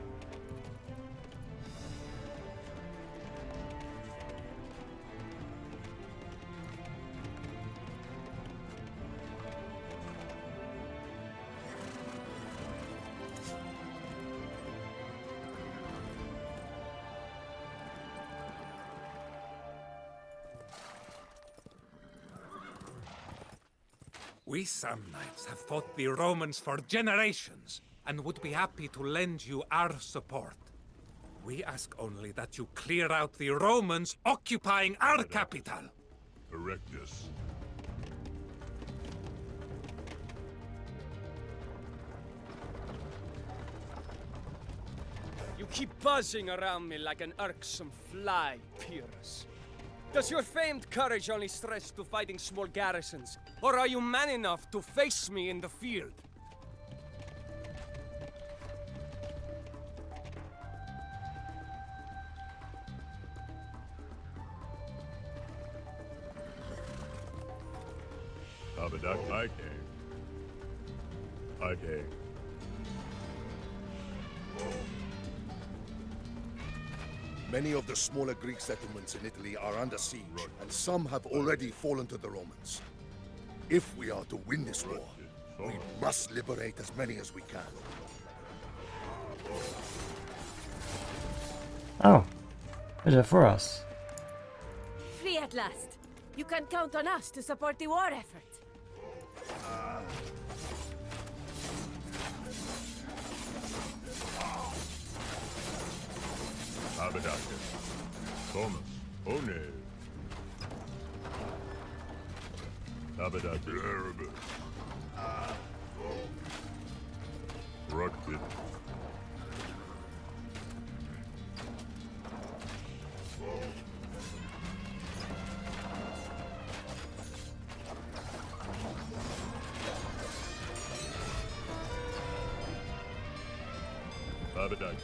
We Samnites have fought the Romans for generations and would be happy to lend you our support. We ask only that you clear out the Romans occupying our capital. Erectus. You keep buzzing around me like an irksome fly, Pyrrhus. Does your famed courage only stretch to fighting small garrisons? Or are you man enough to face me in the field? Abadak Ike. Ike. Many of the smaller Greek settlements in Italy are under siege, and some have already fallen to the Romans. If we are to win this war, we must liberate as many as we can. Oh, is it for us? Free at last. You can count on us to support the war effort. Abadakis. Thomas. One. Abadakis. Erebus. Ructed.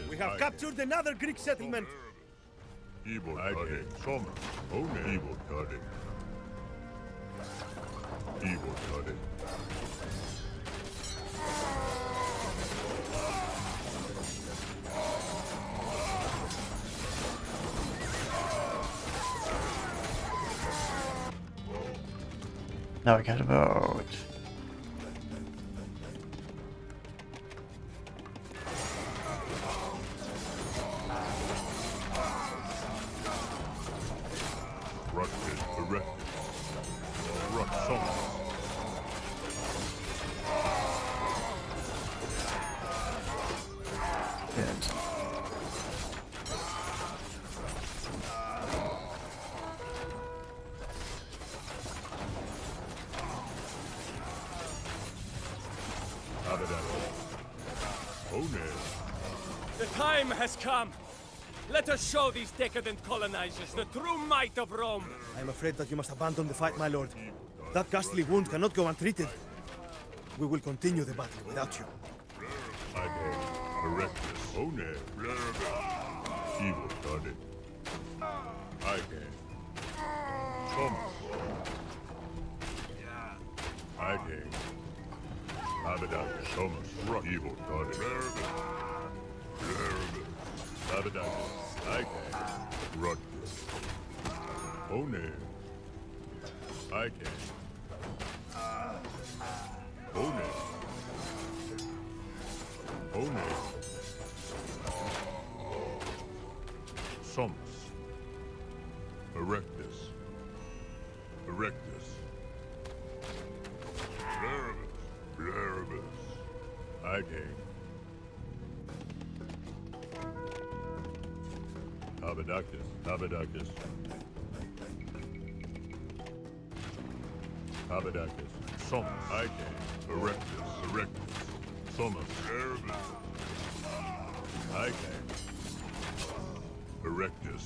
We have captured another Greek settlement. Evil cutting. Thomas. One. Evil cutting. Evil cutting. Now we can vote. Rusted, arrested. Rush summons. Good. The time has come. Let us show these decadent colonizers the true might of Rome. I am afraid that you must abandon the fight, my lord. That ghastly wound cannot go untreated. We will continue the battle without you. Erectus, One, Evil Study. Thomas. Abaddon, Thomas, Evil Study. Abaddon, Rutgers. One. One. Sumus. Erectus. Blaribus. Abadacus. Sumus. Erectus. Sumus. Erectus.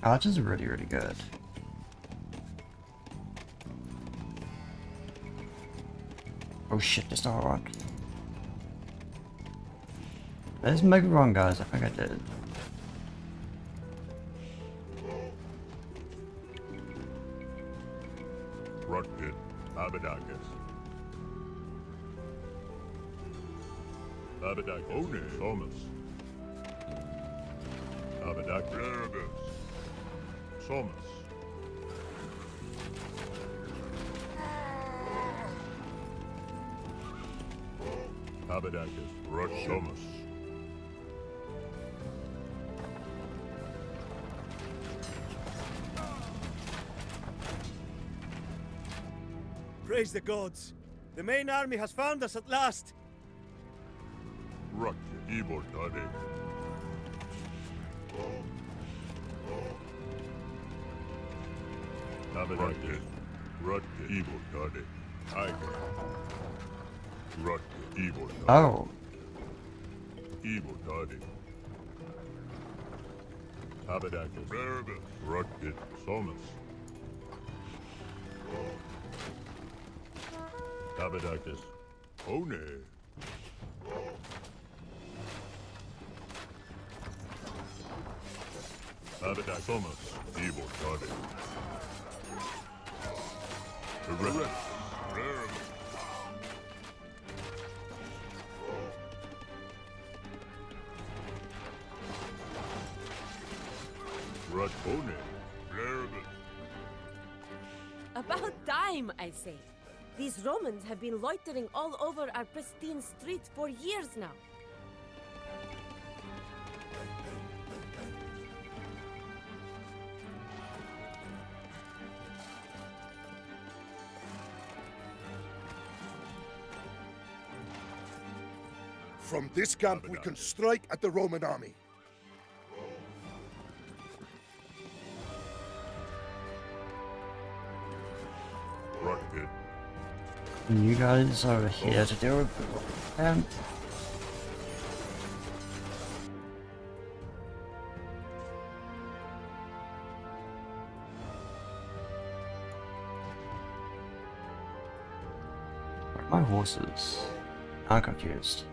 Arch is really, really good. Oh shit, that's not one. Let's make it wrong, guys. I think I did. Rutged, Abadacus. One. Thomas. Abadacus. Thomas. Abadacus. Rush Thomas. Praise the gods. The main army has found us at last. Rutged, Evil Study. Rutged, Evil Study. Rutged, Evil Study. Oh. Evil Study. Abadacus. Rutged, Thomas. Abadacus. One. Abadacus. Thomas. Evil Study. Erect. One. About time, I say. These Romans have been loitering all over our pristine streets for years now. From this camp, we can strike at the Roman army. Rutged. And you guys over here to deal with them. Where are my horses? I'm confused.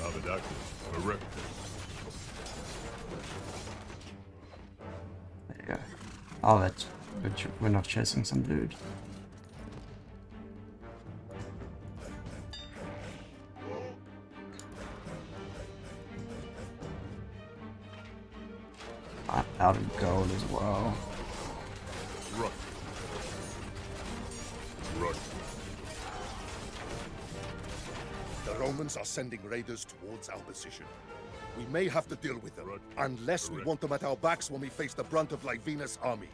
Abadacus. Erectus. There you go. Oh, that's good. We're not chasing some dude. out of gold as well. Right. Right. The Romans are sending raiders towards our position. We may have to deal with them, unless we want them at our backs when we face the brunt of Livinus' army.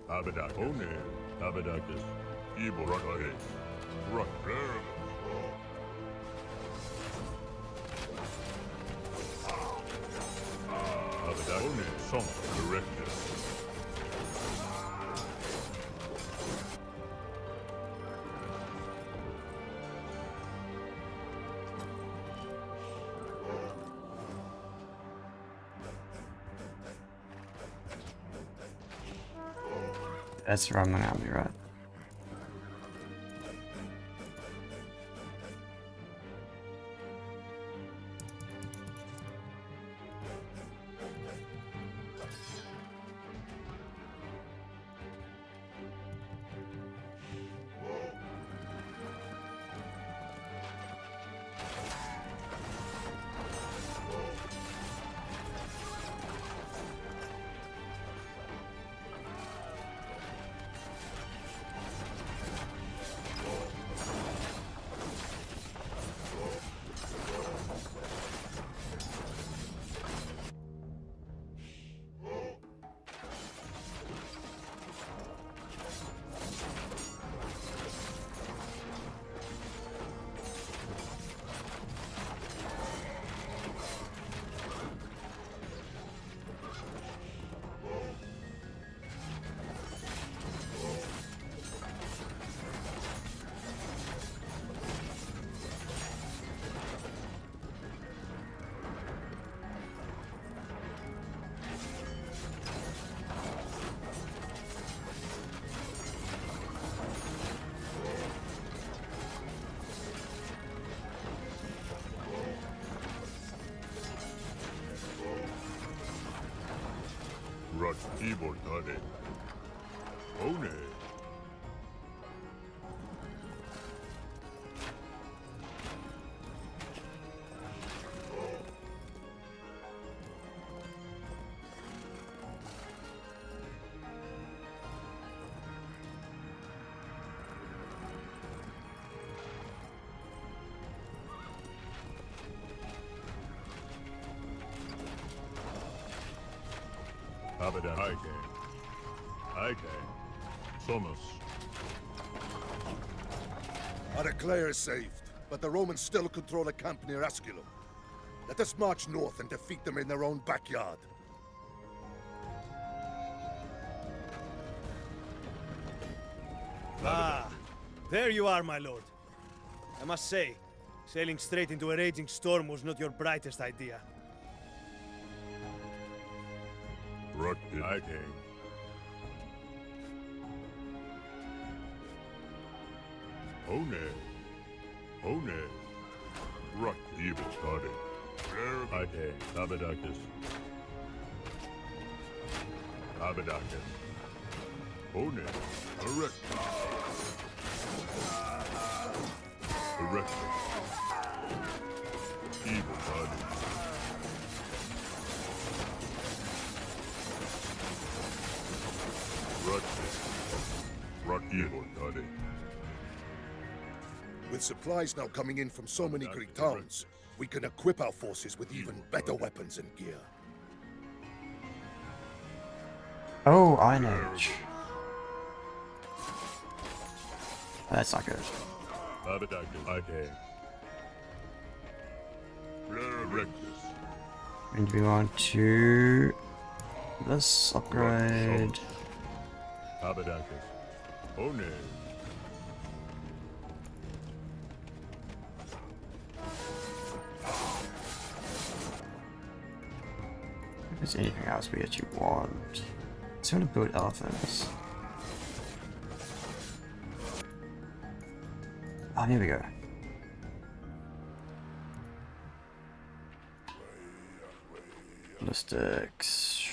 Abadakis. One. Abadakis. Iborake. Right. Abadakis. Some directness. That's the Roman army, right? Right. Iborake. One. Abadakis. Ike. Somos. Araclea is saved, but the Romans still control a camp near Asculum. Let us march north and defeat them in their own backyard. Ah, there you are, my lord. I must say, sailing straight into a raging storm was not your brightest idea. Right. Ike. One. One. Right. Iborake. Ike. Abadakis. Abadakis. One. Erect. Erect. Iborake. With supplies now coming in from so many Greek towns, we can equip our forces with even better weapons and gear. Oh, Iron Age. That's not good. And we want to... Let's upgrade... Abadakis. One. If there's anything else we actually want. Let's want to build elephants. Oh, here we go. Ballistics.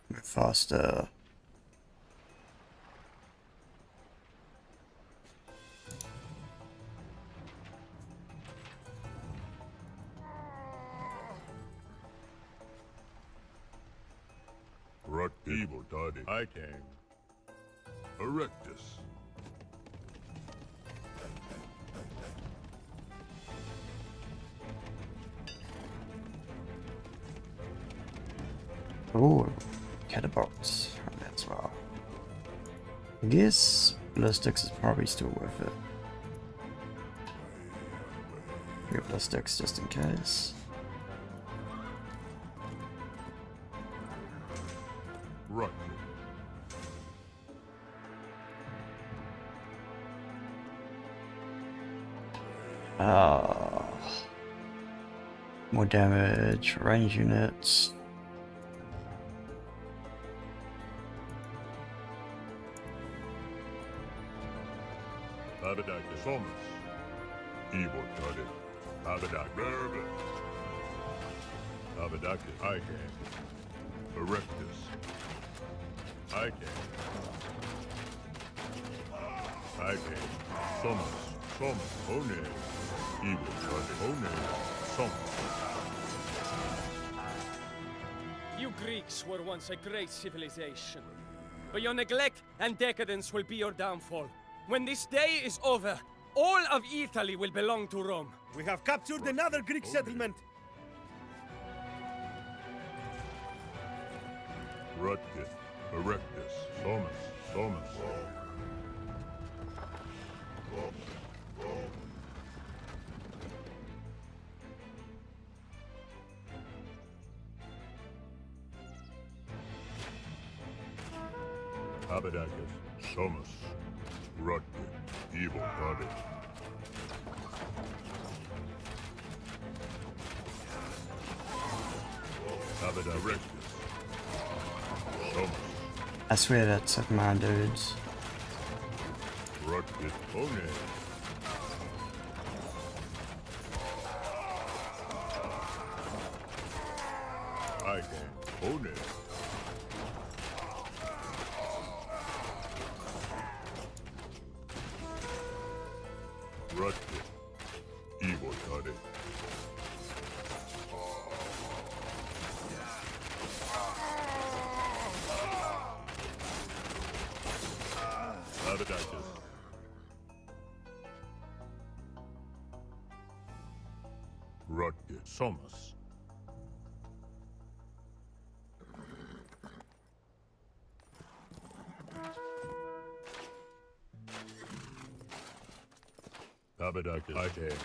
Move faster. Rut evil daddy. I came. Erectus. Oh, catabox from that as well. I guess ballistics is probably still worth it. Get ballistics just in case. Rut. More damage, range units. Abadak Somus. Evil daddy. Abadak Rarebit. Abadakis. I came. Erectus. I came. I came. Somus. Somus. One. Evil daddy. One. Somus. You Greeks were once a great civilization. But your neglect and decadence will be your downfall. When this day is over, all of Italy will belong to Rome. We have captured another Greek settlement. Rutgis. Erectus. Somus. Somus. Abadakis. Somus. Rutgis. Evil body. Abadarectus. Somus. I swear that's of my dudes. Rutgis. One. I can. One. Rutgis. Evil daddy. Abadakis. Rutgis. Somus. Abadakis. I came.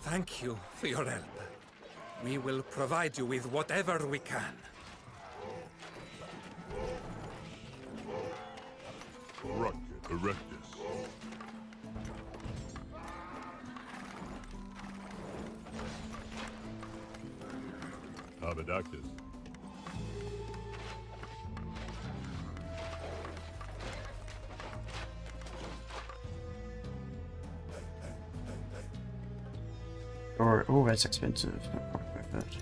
Thank you for your help. We will provide you with whatever we can. Rutgis. Erectus. Abadakis. Or, oh, that's expensive. Not quite worth it.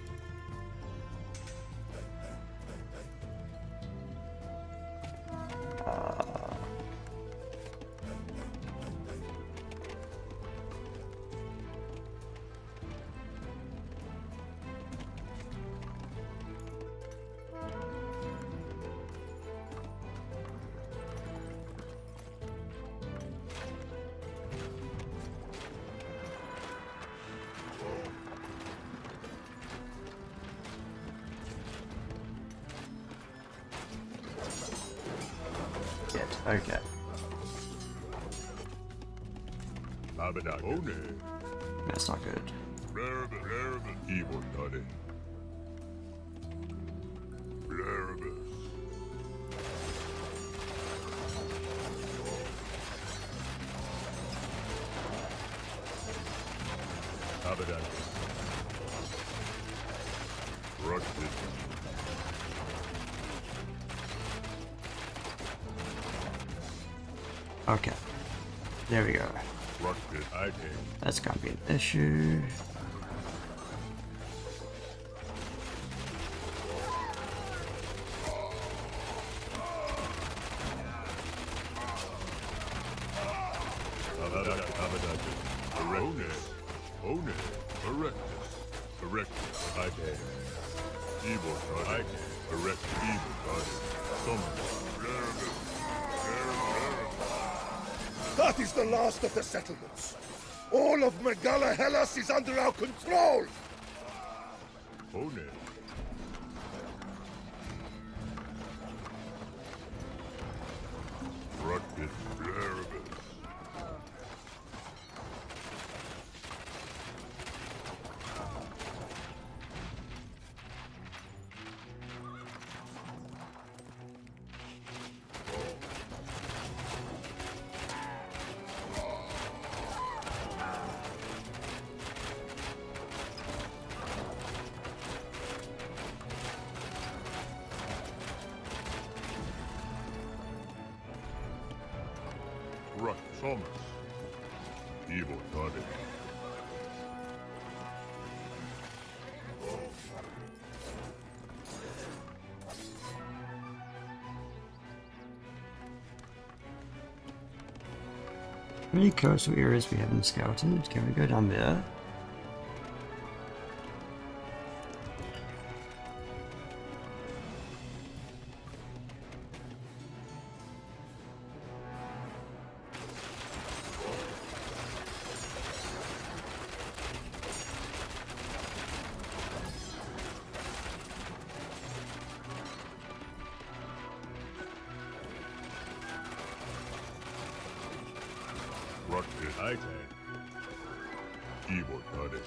Okay. Abadak. One. That's not good. Rarebit. Rarebit. Evil daddy. Rarebit. Abadakis. Rutgis. Okay. There we go. Rugged idea. That's gonna be an issue. That is the last of the settlements. All of Megala Hellas is under our control! Rugged Pyrrhus. Ruck Thomas. Evil Toddy. How many coastal areas we haven't scouted? Can we go down there? Rugged idea. Evil Toddy.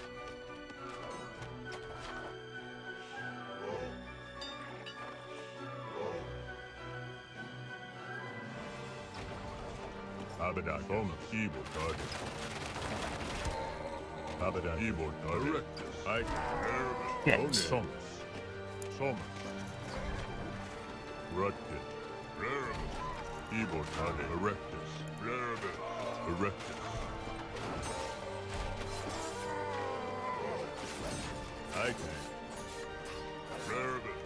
Abaddon Thomas. Evil Toddy. Abaddon Evil Toddy. Yes. Thomas. Thomas. Rugged. Evil Toddy. Erectus. Erectus. Idea. Erebus.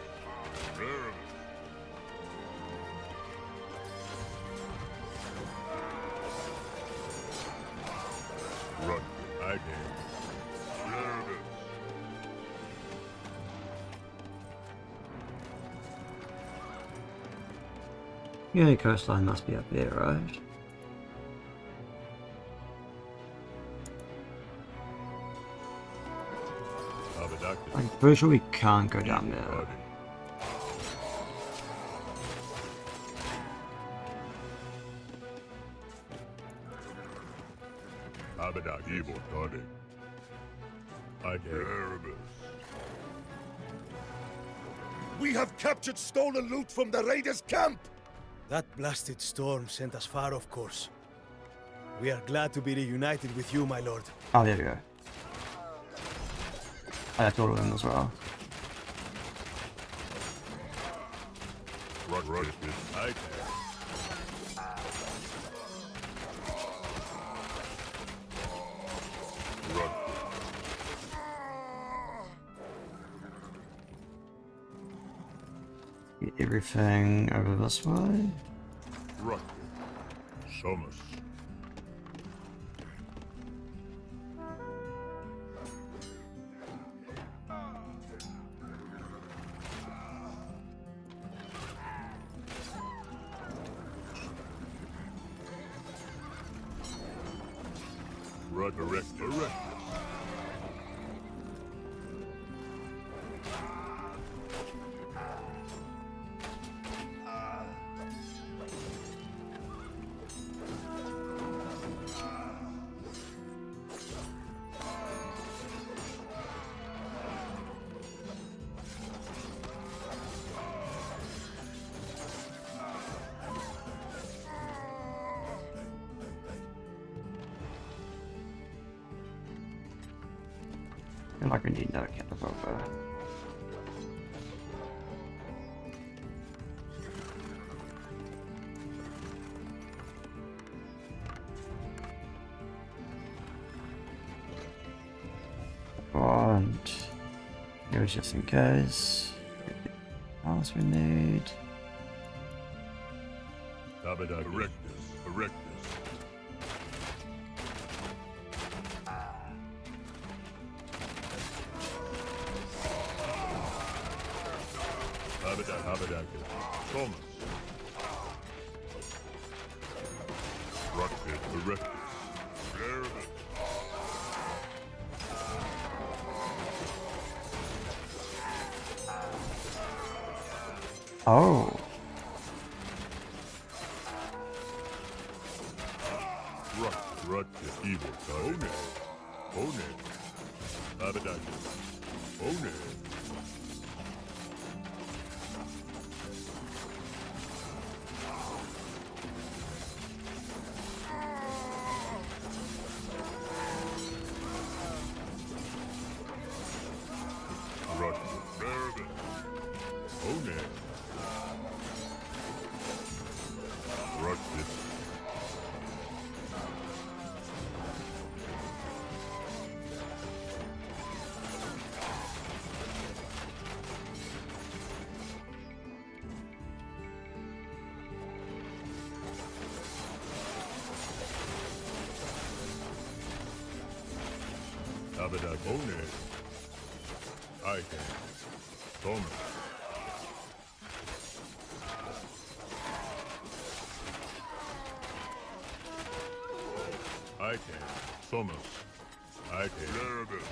Rugged idea. Erebus. Yeah, the coastline must be up there, right? I'm pretty sure we can't go down there. Abaddon Evil Toddy. Erebus. We have captured stolen loot from the raiders' camp! That blasted storm sent us far off course. We are glad to be reunited with you, my lord. Oh, there we go. I have all of them as well. Rugged idea. Get everything over this way. Rugged. Thomas. Erectus. I feel like we need another catapulta. and here's just in case. What else we need? Erectus, erectus. Haberdacus. Thomas. Rocket, erectus. Rarebit. Oh. Rocket, evil time. Own it. Haberdacus. Own it. Abadak own it. I can. Thomas. I can. Thomas. I can. Rarebit.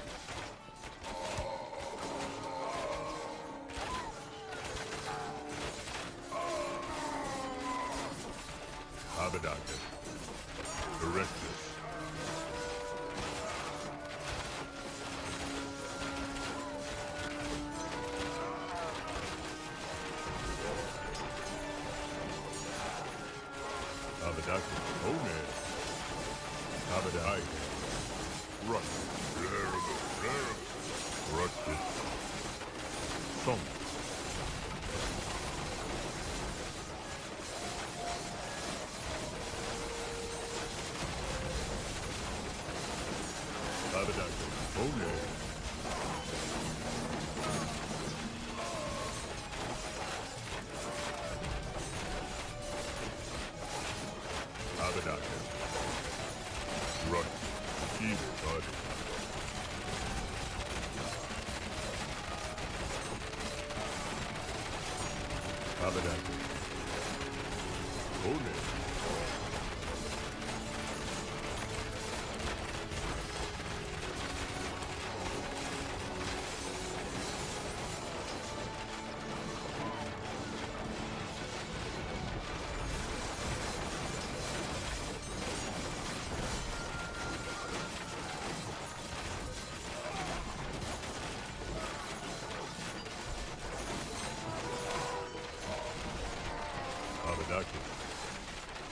Abadak. Erectus.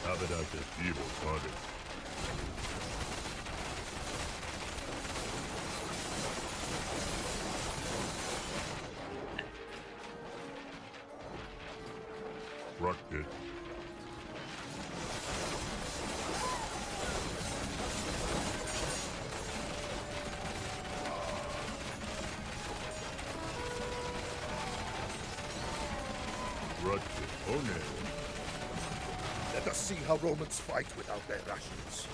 Abadakis evil target. Rocket. Rocket. Own it. Let us see how Romans fight without their rations.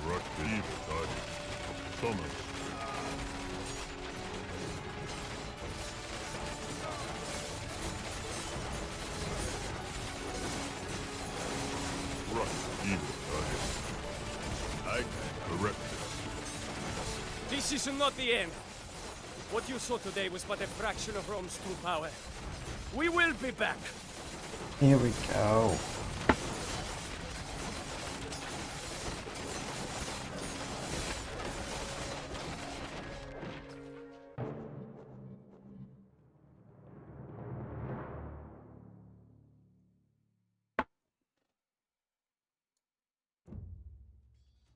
Rock the evil target. Thomas. Rock the evil target. I can correct this. This is not the end. What you saw today was but a fraction of Rome's true power. We will be back. Here we go.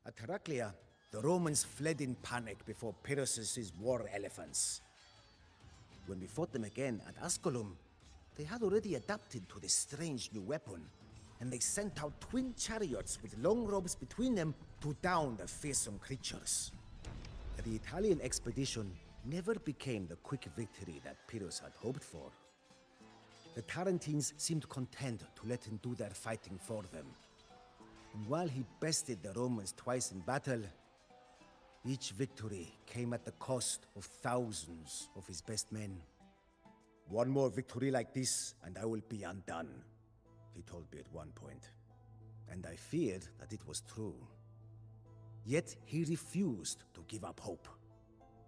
At Heraclea, the Romans fled in panic before Pyrrhus' war elephants. When we fought them again at Asculum, they had already adapted to this strange new weapon, and they sent out twin chariots with long ropes between them to down the fearsome creatures. At the Italian expedition, never became the quick victory that Pyrrhus had hoped for. The Tarentines seemed content to let him do their fighting for them. And while he bested the Romans twice in battle, each victory came at the cost of thousands of his best men. One more victory like this, and I will be undone, he told me at one point. And I feared that it was true. Yet he refused to give up hope.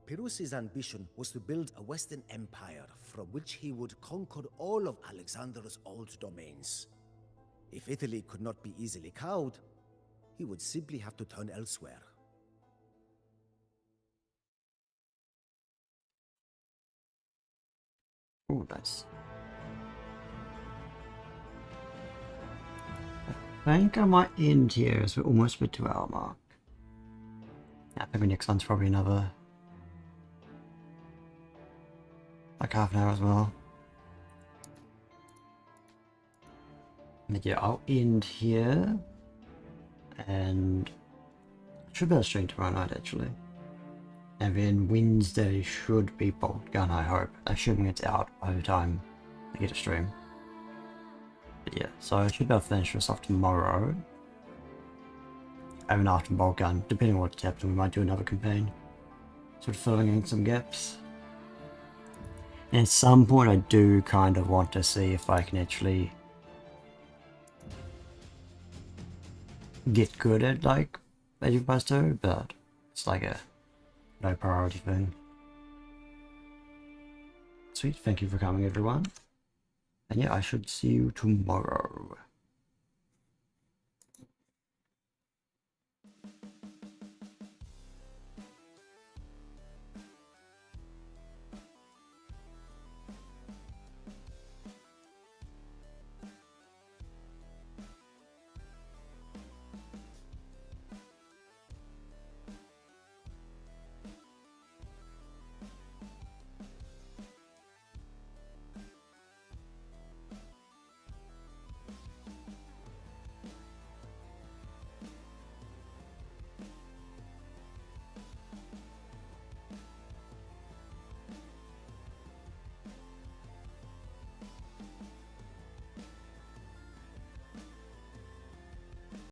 Pyrrhus' ambition was to build a Western empire from which he would conquer all of Alexander's old domains. If Italy could not be easily cowed, he would simply have to turn elsewhere. Oh, nice. I think I might end here as we're almost at the 2-hour mark. Yeah, maybe next one's probably another like half an hour as well. But yeah, I'll end here, and I should be able to stream tomorrow night actually. And then Wednesday should be Bolt Gun, I hope, assuming it's out by the time I get a stream. But yeah, so I should be able to finish this off tomorrow. And after Bolt Gun, depending on what's happening, we might do another campaign. Sort of filling in some gaps. And at some point I do kind of want to see if I can actually get good at like Age of Empires 2, but it's like a no priority thing. Sweet, thank you for coming everyone. And yeah, I should see you tomorrow.